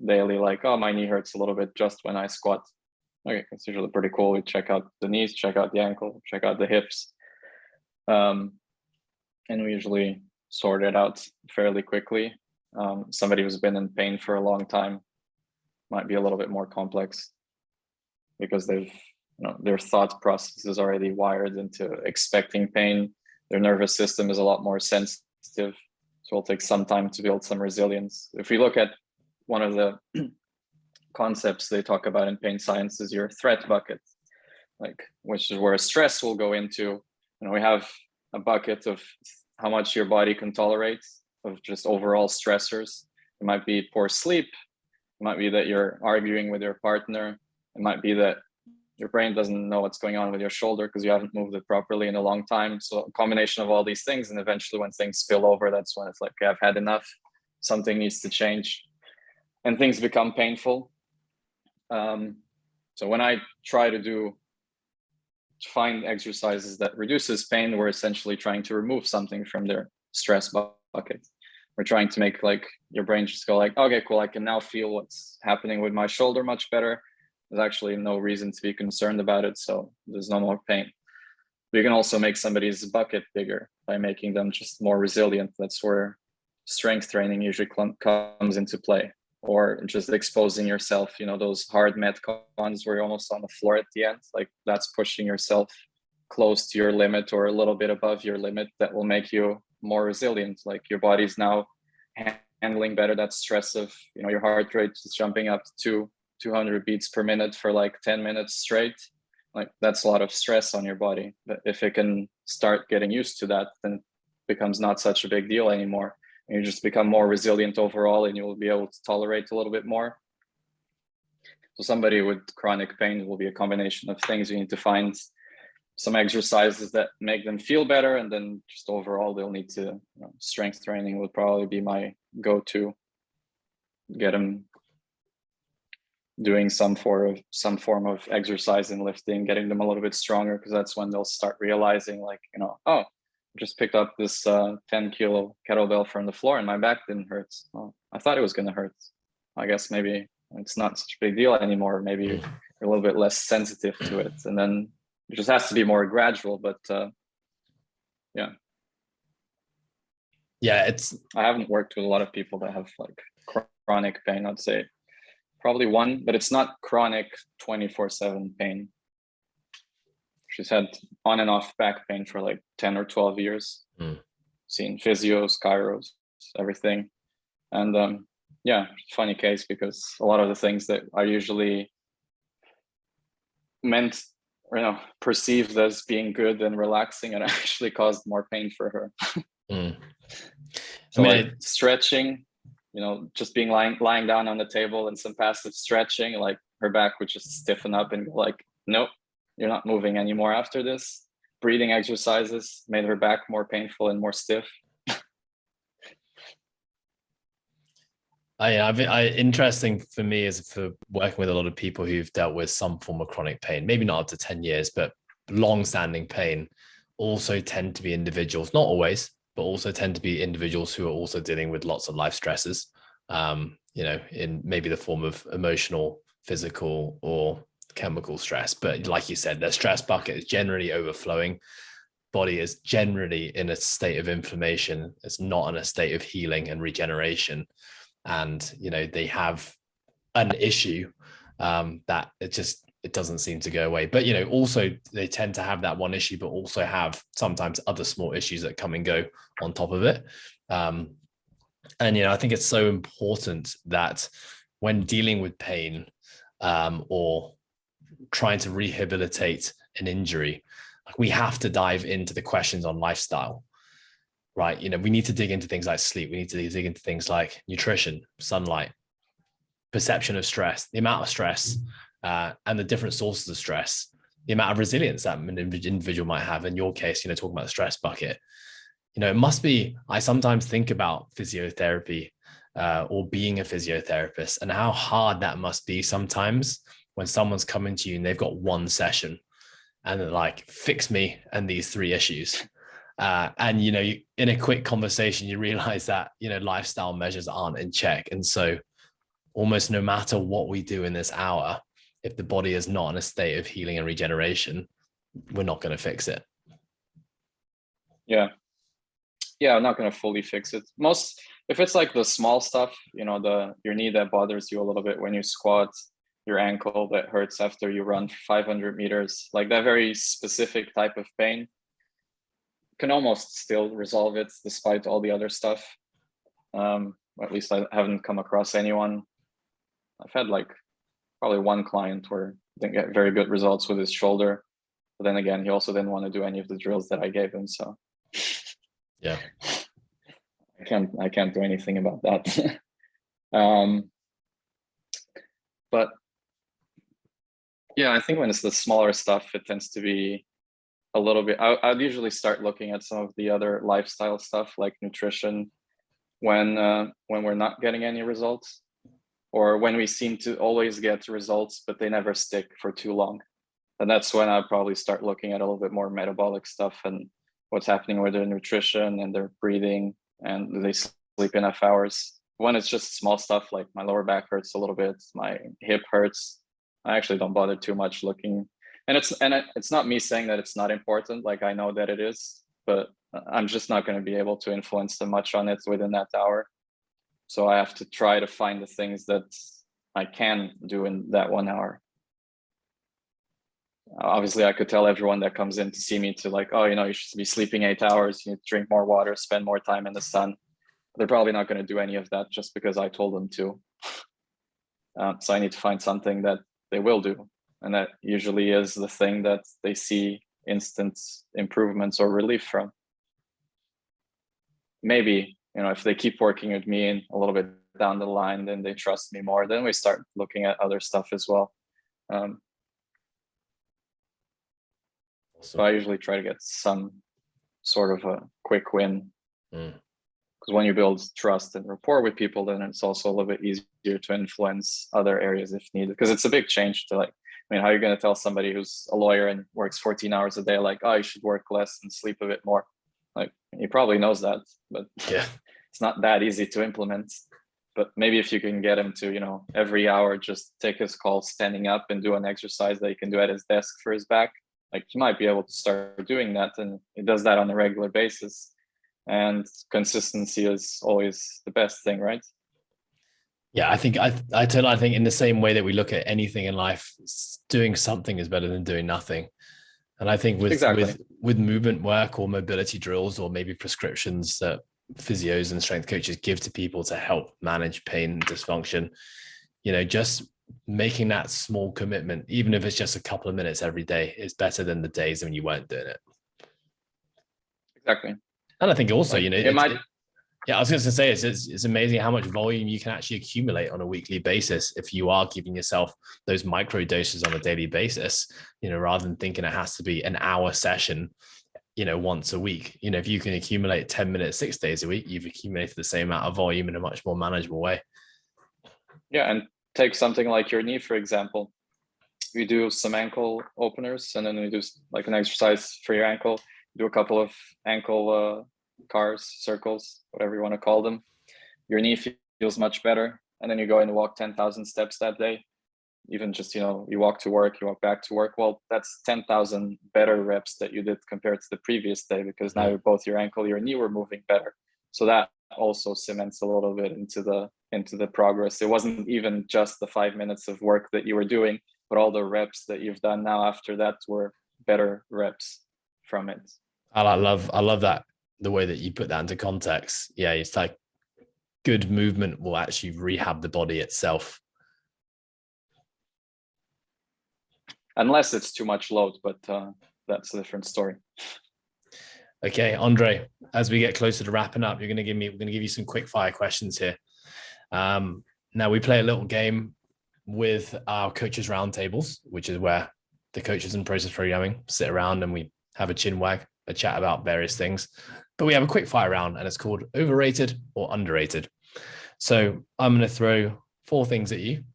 daily, like, oh, my knee hurts a little bit just when I squat. Okay, it's usually pretty cool. We check out the knees, check out the ankle, check out the hips. And we usually sort it out fairly quickly. Somebody who's been in pain for a long time might be a little bit more complex because their thought process is already wired into expecting pain. Their nervous system is a lot more sensitive. So it'll take some time to build some resilience. If we look at one of the concepts they talk about in pain science is your threat bucket, like, which is where stress will go into. We have a bucket of how much your body can tolerate of just overall stressors. It might be poor sleep. It might be that you're arguing with your partner. It might be that your brain doesn't know what's going on with your shoulder because you haven't moved it properly in a long time. So a combination of all these things, and eventually when things spill over, that's when it's like, okay, I've had enough. Something needs to change, and things become painful. So when I try to find exercises that reduces pain, we're essentially trying to remove something from their stress bucket. We're trying to make like your brain just go like, okay, cool, I can now feel what's happening with my shoulder much better. There's actually no reason to be concerned about it, so there's no more pain. You can also make somebody's bucket bigger by making them just more resilient. That's where strength training usually comes into play, or just exposing yourself, those hard metcons where you're almost on the floor at the end, like that's pushing yourself close to your limit or a little bit above your limit. That will make you more resilient. Like your body's now handling better that stress of, your heart rate is jumping up to 200 beats per minute for like 10 minutes straight. Like that's a lot of stress on your body. But if it can start getting used to that, then it becomes not such a big deal anymore. And you just become more resilient overall, and you will be able to tolerate a little bit more. So somebody with chronic pain will be a combination of things. You need to find some exercises that make them feel better, and then just overall they'll need to, strength training would probably be my go-to. Get them doing some form of exercise and lifting, getting them a little bit stronger, because that's when they'll start realizing, like, oh, just picked up this 10 kilo kettlebell from the floor and my back didn't hurt. Oh, I thought it was going to hurt. I guess maybe it's not such a big deal anymore. Maybe you're a little bit less sensitive to it. And then it just has to be more gradual. But yeah. Yeah, I haven't worked with a lot of people that have like chronic pain. I'd say probably one, but it's not chronic 24/7 pain. She's had on and off back pain for like 10 or 12 years. Seen physios, chiros, everything. And yeah, funny case, because a lot of the things that are usually meant, perceived as being good and relaxing, and actually caused more pain for her. So like stretching, just being lying down on the table and some passive stretching, like her back would just stiffen up and go like, nope, you're not moving anymore after this. Breathing exercises made her back more painful and more stiff. Interesting for me is for working with a lot of people who've dealt with some form of chronic pain, maybe not up to 10 years, but long-standing pain, also tend to be individuals, not always, but also tend to be individuals who are also dealing with lots of life stresses, in maybe the form of emotional, physical, or chemical stress. But like you said, their stress bucket is generally overflowing. Body is generally in a state of inflammation. It's not in a state of healing and regeneration. And, they have an issue that it doesn't seem to go away. But, also they tend to have that one issue, but also have sometimes other small issues that come and go on top of it. And, I think it's so important that when dealing with pain or trying to rehabilitate an injury, we have to dive into the questions on lifestyle, right? We need to dig into things like sleep. We need to dig into things like nutrition, sunlight, perception of stress, the amount of stress, and the different sources of stress, the amount of resilience that an individual might have. In your case, talking about the stress bucket, it must be, I sometimes think about physiotherapy or being a physiotherapist, and how hard that must be sometimes when someone's coming to you and they've got one session and they're like, fix me and these 3 issues. And, in a quick conversation, you realize that, lifestyle measures aren't in check. And so almost no matter what we do in this hour, if the body is not in a state of healing and regeneration, we're not going to fix it. Yeah, I'm not going to fully fix it. If it's like the small stuff, your knee that bothers you a little bit when you squat, your ankle that hurts after you run 500 meters, like that very specific type of pain, can almost still resolve it despite all the other stuff. At least I haven't come across anyone. I've had like probably one client where I didn't get very good results with his shoulder, but then again, he also didn't want to do any of the drills that I gave him. So yeah, I can't do anything about that. But yeah, I think when it's the smaller stuff, it tends to be a little bit, I'd usually start looking at some of the other lifestyle stuff like nutrition when we're not getting any results, or when we seem to always get results, but they never stick for too long. And that's when I'd probably start looking at a little bit more metabolic stuff and what's happening with their nutrition and their breathing, and do they sleep enough hours. When it's just small stuff like my lower back hurts a little bit, my hip hurts, I actually don't bother too much looking And it's not me saying that it's not important. Like I know that it is, but I'm just not going to be able to influence them much on it within that hour. So I have to try to find the things that I can do in that 1 hour. Obviously, I could tell everyone that comes in to see me to like, oh, you should be sleeping 8 hours, you need to drink more water, spend more time in the sun. They're probably not going to do any of that just because I told them to. So I need to find something that they will do. And that usually is the thing that they see instant improvements or relief from. Maybe, if they keep working with me and a little bit down the line, then they trust me more. Then we start looking at other stuff as well. So I usually try to get some sort of a quick win. Because when you build trust and rapport with people, then it's also a little bit easier to influence other areas if needed. Because it's a big change to how are you going to tell somebody who's a lawyer and works 14 hours a day, like, oh, you should work less and sleep a bit more? Like, he probably knows that, but yeah, it's not that easy to implement. But maybe if you can get him to, every hour, just take his call standing up and do an exercise that he can do at his desk for his back, like he might be able to start doing that. And he does that on a regular basis. And consistency is always the best thing, right? Yeah, I think I think in the same way that we look at anything in life, doing something is better than doing nothing. And I think with movement work or mobility drills or maybe prescriptions that physios and strength coaches give to people to help manage pain and dysfunction, just making that small commitment, even if it's just a couple of minutes every day, is better than the days when you weren't doing it. Exactly. And I think also, I was going to say it's amazing how much volume you can actually accumulate on a weekly basis if you are giving yourself those micro doses on a daily basis, rather than thinking it has to be an hour session, once a week. If you can accumulate 10 minutes, 6 days a week, you've accumulated the same amount of volume in a much more manageable way. Yeah. And take something like your knee, for example. We do some ankle openers and then we do like an exercise for your ankle, do a couple of ankle cars, circles, whatever you want to call them. Your knee feels much better. And then you go and walk 10,000 steps that day. Even just, you walk to work, you walk back to work. Well, that's 10,000 better reps that you did compared to the previous day, because now both your ankle, your knee were moving better. So that also cements a little bit into the progress. It wasn't even just the 5 minutes of work that you were doing, but all the reps that you've done now after that were better reps from it. I love that, the way that you put that into context. Yeah, it's like good movement will actually rehab the body itself. Unless it's too much load, but that's a different story. Okay, Andre, as we get closer to wrapping up, we're going to give you some quick fire questions here. Now we play a little game with our coaches roundtables, which is where the coaches in process programming sit around and we have a chin wag, a chat about various things. But we have a quick fire round and it's called overrated or underrated. So I'm going to throw 4 things at you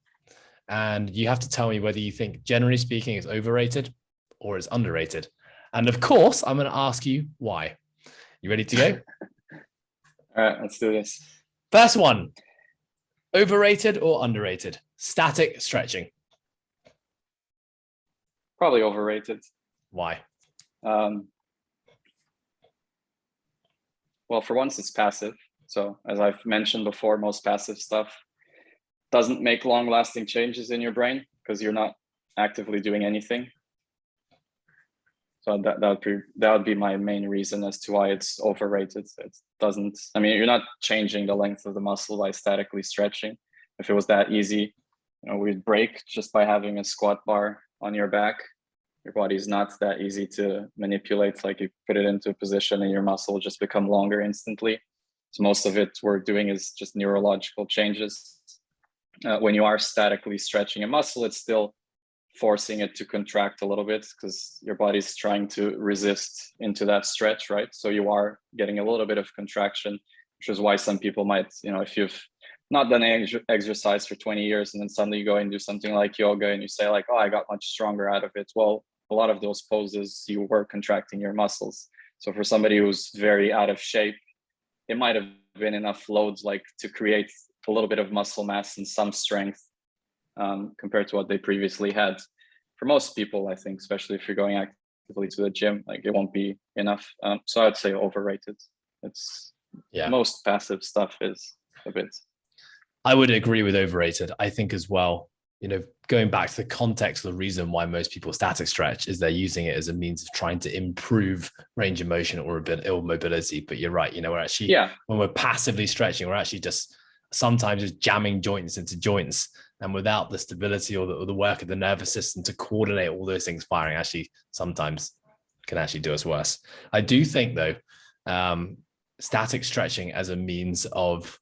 and you have to tell me whether you think, generally speaking, it's overrated or it's underrated. And of course, I'm going to ask you why. You ready to go? All right, let's do this. First one, overrated or underrated? Static stretching. Probably overrated. Why? Well, for once, it's passive. So as I've mentioned before, most passive stuff doesn't make long-lasting changes in your brain because you're not actively doing anything. So that would be my main reason as to why it's overrated. It doesn't, you're not changing the length of the muscle by statically stretching. If it was that easy, we'd break just by having a squat bar on your back. Your body is not that easy to manipulate. Like you put it into a position and your muscle will just become longer instantly. So most of it we're doing is just neurological changes. When you are statically stretching a muscle, it's still forcing it to contract a little bit because your body's trying to resist into that stretch, right? So you are getting a little bit of contraction, which is why some people might, if you've not done exercise for 20 years and then suddenly you go and do something like yoga and you say like, oh, I got much stronger out of it. Well, a lot of those poses, you were contracting your muscles. So for somebody who's very out of shape, it might have been enough loads like to create a little bit of muscle mass and some strength compared to what they previously had. for most people, I think, especially if you're going actively to the gym, like it won't be enough. So I'd say overrated. It's most passive stuff is a bit. I would agree with overrated. I think as well, going back to the context, the reason why most people static stretch is they're using it as a means of trying to improve range of motion or a bit ill mobility. But you're right, we're actually, when we're passively stretching, we're actually just sometimes just jamming joints into joints. And without the stability or the work of the nervous system to coordinate all those things firing, actually sometimes can actually do us worse. I do think though, static stretching as a means of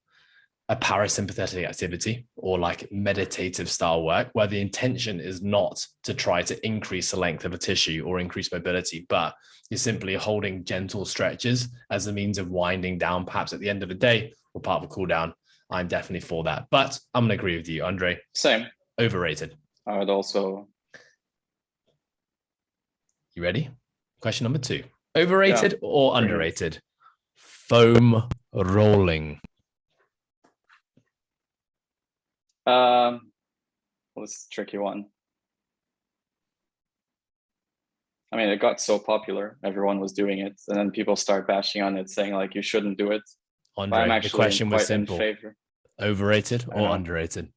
a parasympathetic activity or like meditative style work where the intention is not to try to increase the length of a tissue or increase mobility, but you're simply holding gentle stretches as a means of winding down, perhaps at the end of the day or part of a cool down. I'm definitely for that, but I'm going to agree with you, Andre. Same. Overrated. I would also. You ready? Question number 2. Overrated or underrated? Foam rolling. Well, this is a tricky one. I mean, it got so popular, everyone was doing it, and then people start bashing on it, saying like you shouldn't do it. Andre, the question was simple. Overrated or underrated?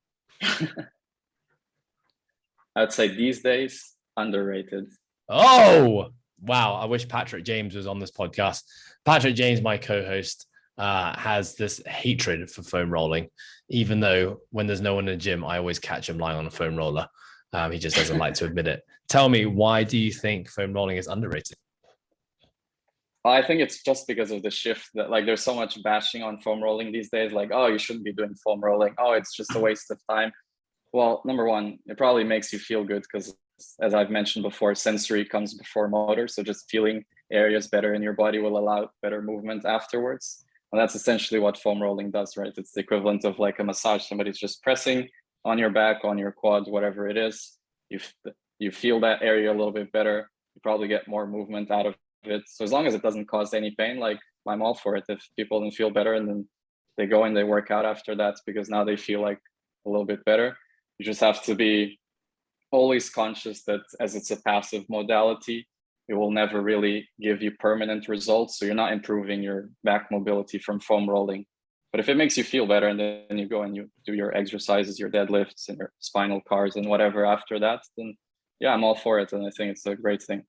I'd say these days, underrated. Oh, wow. I wish Patrick James was on this podcast. Patrick James, my co-host, has this hatred for foam rolling, even though when there's no one in the gym, I always catch him lying on a foam roller. He just doesn't like to admit it. Tell me, why do you think foam rolling is underrated? I think it's just because of the shift that like there's so much bashing on foam rolling these days. Like, oh, you shouldn't be doing foam rolling. Oh, it's just a waste of time. Well, number one, it probably makes you feel good because, as I've mentioned before, sensory comes before motor. So just feeling areas better in your body will allow better movement afterwards. And that's essentially what foam rolling does, right? It's the equivalent of like a massage. Somebody's just pressing on your back, on your quad, whatever it is. You feel that area a little bit better. You probably get more movement out of it. So as long as it doesn't cause any pain, like I'm all for it. If people don't feel better and then they go and they work out after that because now they feel like a little bit better. You just have to be always conscious that as it's a passive modality, it will never really give you permanent results. So you're not improving your back mobility from foam rolling. But if it makes you feel better and then you go and you do your exercises, your deadlifts and your spinal cars and whatever after that, then yeah, I'm all for it. And I think it's a great thing.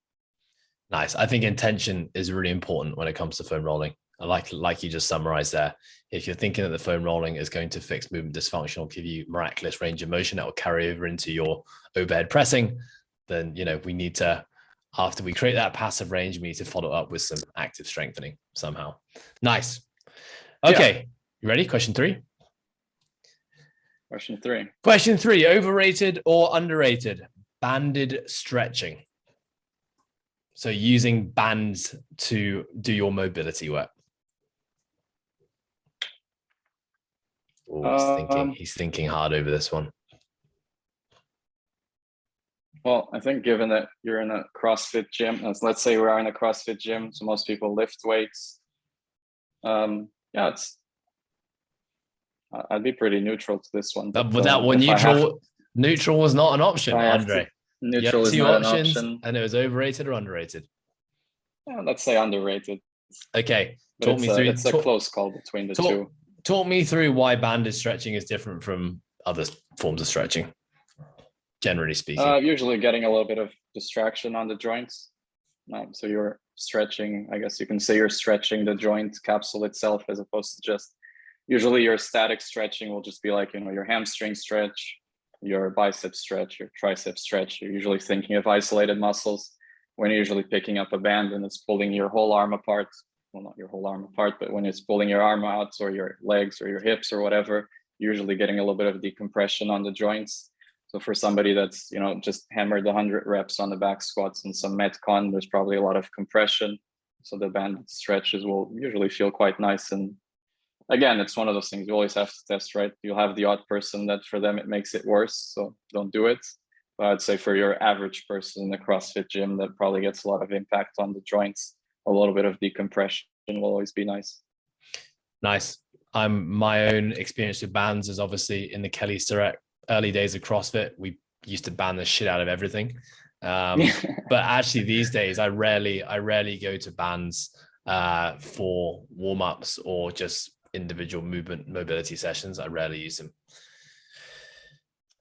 Nice. I think intention is really important when it comes to foam rolling. I like you just summarized there. If you're thinking that the foam rolling is going to fix movement dysfunction or give you miraculous range of motion that will carry over into your overhead pressing, then we need to, after we create that passive range, we need to follow up with some active strengthening somehow. Nice. Okay. Yeah. You ready? Question 3. Question 3. Overrated or underrated? Banded stretching. So using bands to do your mobility work. He's thinking hard over this one. Well, I think given that you're in a CrossFit gym, let's say we are in a CrossFit gym, so most people lift weights. I'd be pretty neutral to this one. But that one, neutral was not an option, Andre. Neutral is not an option. And it was overrated or underrated? Yeah, let's say underrated. Okay. It's a close call between the two. Talk me through why banded stretching is different from other forms of stretching, generally speaking. Usually getting a little bit of distraction on the joints. So you're stretching, I guess you can say you're stretching the joint capsule itself as opposed to just, usually your static stretching will just be like, your hamstring stretch, your bicep stretch, your tricep stretch. You're usually thinking of isolated muscles when you're usually picking up a band and it's pulling your whole arm apart. Well, not your whole arm apart, but when it's pulling your arm out or your legs or your hips or whatever, you're usually getting a little bit of decompression on the joints. So for somebody that's, just hammered 100 reps on the back squats and some Metcon, there's probably a lot of compression. So the banded stretches will usually feel quite nice. And again, it's one of those things you always have to test, right? You'll have the odd person that for them, it makes it worse. So don't do it. But I'd say for your average person in the CrossFit gym, that probably gets a lot of impact on the joints. A little bit of decompression will always be nice. Nice. My own experience with bands is obviously in the Kelly Starrett early days of CrossFit. We used to band the shit out of everything. But actually these days I rarely go to bands for warm-ups or just individual movement mobility sessions. I rarely use them.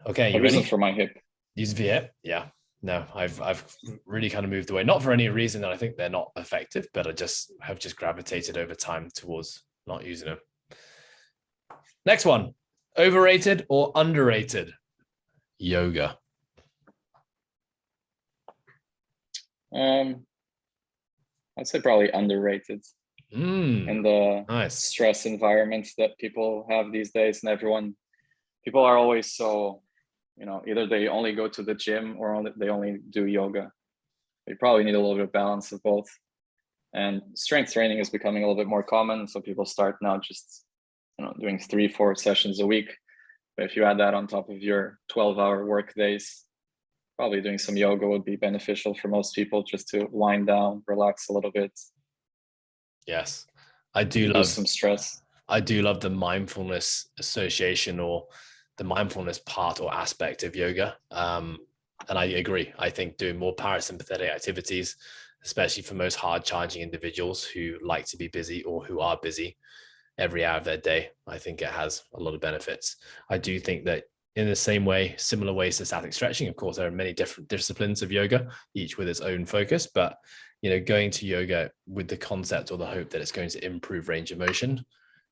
Okay, I you use them ready? for my hip. Use them for your hip? Yeah. No, I've really kind of moved away, not for any reason that I think they're not effective, but I just have gravitated over time towards not using them. Next one, overrated or underrated? Yoga. I'd say probably underrated in the Nice. stress environments that people have these days, and people are always so, either they only go to the gym or they only do yoga. You probably need a little bit of balance of both. And strength training is becoming a little bit more common, so people start now just doing 3-4 sessions a week. But if you add that on top of your 12-hour work days, probably doing some yoga would be beneficial for most people, just to wind down, relax a little bit. Yes, I do reduce love some stress. I do love the mindfulness association or the mindfulness part or aspect of yoga. And I agree. I think doing more parasympathetic activities, especially for most hard charging individuals who like to be busy or who are busy every hour of their day, I think it has a lot of benefits. I do think that in the same way, similar ways to static stretching, of course, there are many different disciplines of yoga, each with its own focus, but going to yoga with the concept or the hope that it's going to improve range of motion,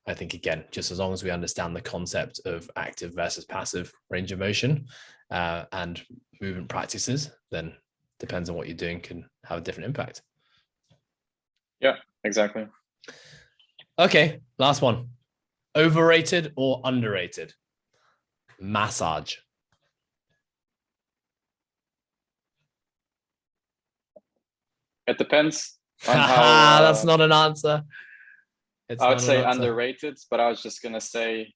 I think, again, just as long as we understand the concept of active versus passive range of motion and movement practices, then depends on what you're doing, can have a different impact. Yeah, exactly. Okay, last one. Overrated or underrated? Massage. It depends on how. That's not an answer. I would say underrated, but I was just gonna say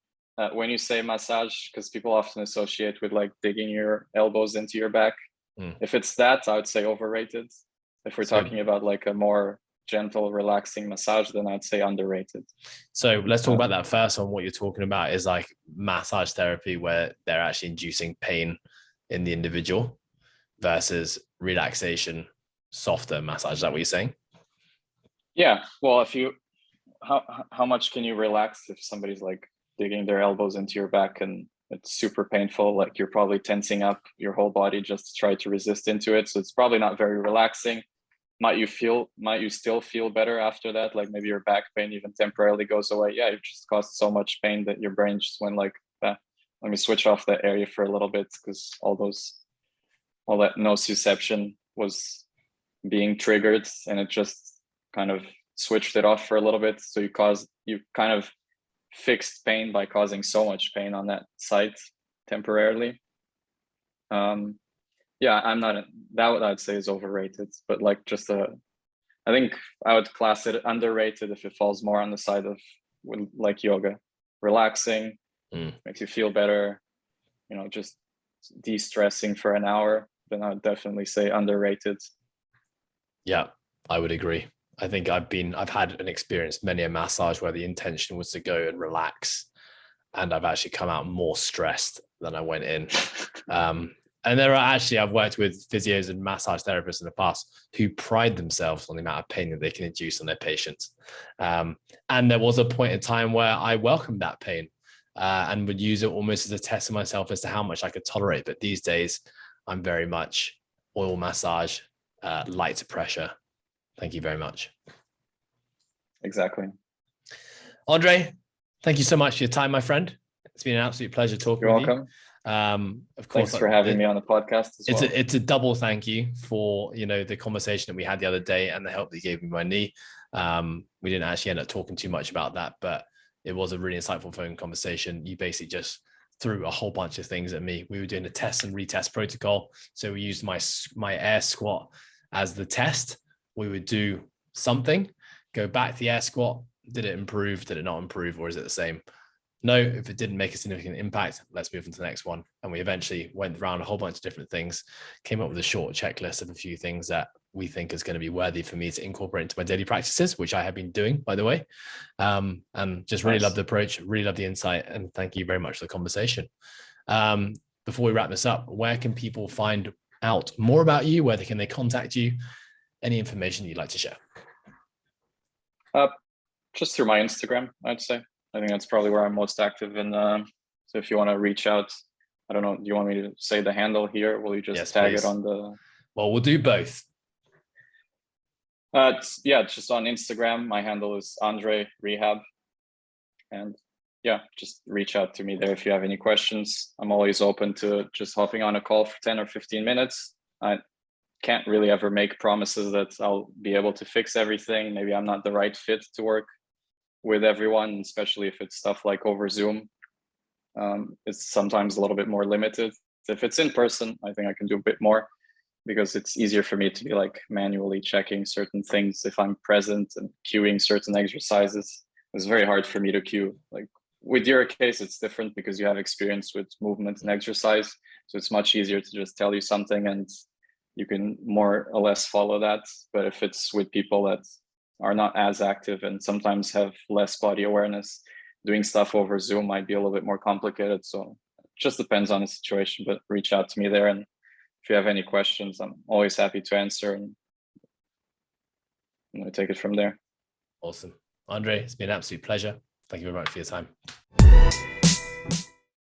when you say massage, because people often associate with like digging your elbows into your back. If it's that, I would say overrated. If we're talking about like a more gentle, relaxing massage, then I'd say underrated. So let's talk about that first one. What you're talking about is like massage therapy where they're actually inducing pain in the individual versus relaxation, softer massage. Is that what you're saying? Yeah. Well, if you, how much can you relax if somebody's like digging their elbows into your back and it's super painful? Like you're probably tensing up your whole body just to try to resist into it. So it's probably not very relaxing. Might you still feel better after that? Like maybe your back pain even temporarily goes away. Yeah, you've just caused so much pain that your brain just went like, let me switch off that area for a little bit, because all that nociception was being triggered and it just kind of switched it off for a little bit. So you kind of fixed pain by causing so much pain on that site temporarily. Yeah, I'm not that. What I'd say is overrated, but like I think I would class it underrated if it falls more on the side of like yoga, relaxing, makes you feel better, just de-stressing for an hour. Then I would definitely say underrated. Yeah, I would agree. I think I've had an experience, many a massage where the intention was to go and relax, and I've actually come out more stressed than I went in. And I've worked with physios and massage therapists in the past who pride themselves on the amount of pain that they can induce on their patients. And there was a point in time where I welcomed that pain and would use it almost as a test of myself as to how much I could tolerate. But these days, I'm very much oil massage, light to pressure. Thank you very much. Exactly. Andre, thank you so much for your time, my friend. It's been an absolute pleasure talking with you. You're welcome. Of course, thanks for having me on the podcast as well. It's a double thank you for the conversation that we had the other day and the help that you gave me with my knee. We didn't actually end up talking too much about that, but it was a really insightful phone conversation. You basically just threw a whole bunch of things at me. We were doing a test and retest protocol, so we used my air squat as the test. We would do something, go back to the air squat. Did it improve? Did it not improve? Or is it the same? No, if it didn't make a significant impact, let's move on to the next one. And we eventually went around a whole bunch of different things, came up with a short checklist of a few things that we think is going to be worthy for me to incorporate into my daily practices, which I have been doing, by the way. And just really love the approach, really love the insight. And thank you very much for the conversation. Before we wrap this up, where can people find out more about you, where can they contact you, any information you'd like to share? Just through my Instagram, I'd say. I think that's probably where I'm most active. And so if you want to reach out, I don't know, do you want me to say the handle here? Will you just tag it on the... Well, we'll do both. It's just on Instagram. My handle is andrerehab. And yeah, just reach out to me there if you have any questions. I'm always open to just hopping on a call for 10 or 15 minutes. I can't really ever make promises that I'll be able to fix everything. Maybe I'm not the right fit to work with everyone, especially if it's stuff like over Zoom. It's sometimes a little bit more limited. If it's in person, I think I can do a bit more, because it's easier for me to be like manually checking certain things if I'm present and queuing certain exercises. It's very hard for me to queue. Like with your case, it's different because you have experience with movement and exercise. So it's much easier to just tell you something and you can more or less follow that. But if it's with people that are not as active and sometimes have less body awareness, doing stuff over Zoom might be a little bit more complicated. So it just depends on the situation, but reach out to me there. And if you have any questions, I'm always happy to answer, and I'm going to take it from there. Awesome. Andre, it's been an absolute pleasure. Thank you very much for your time.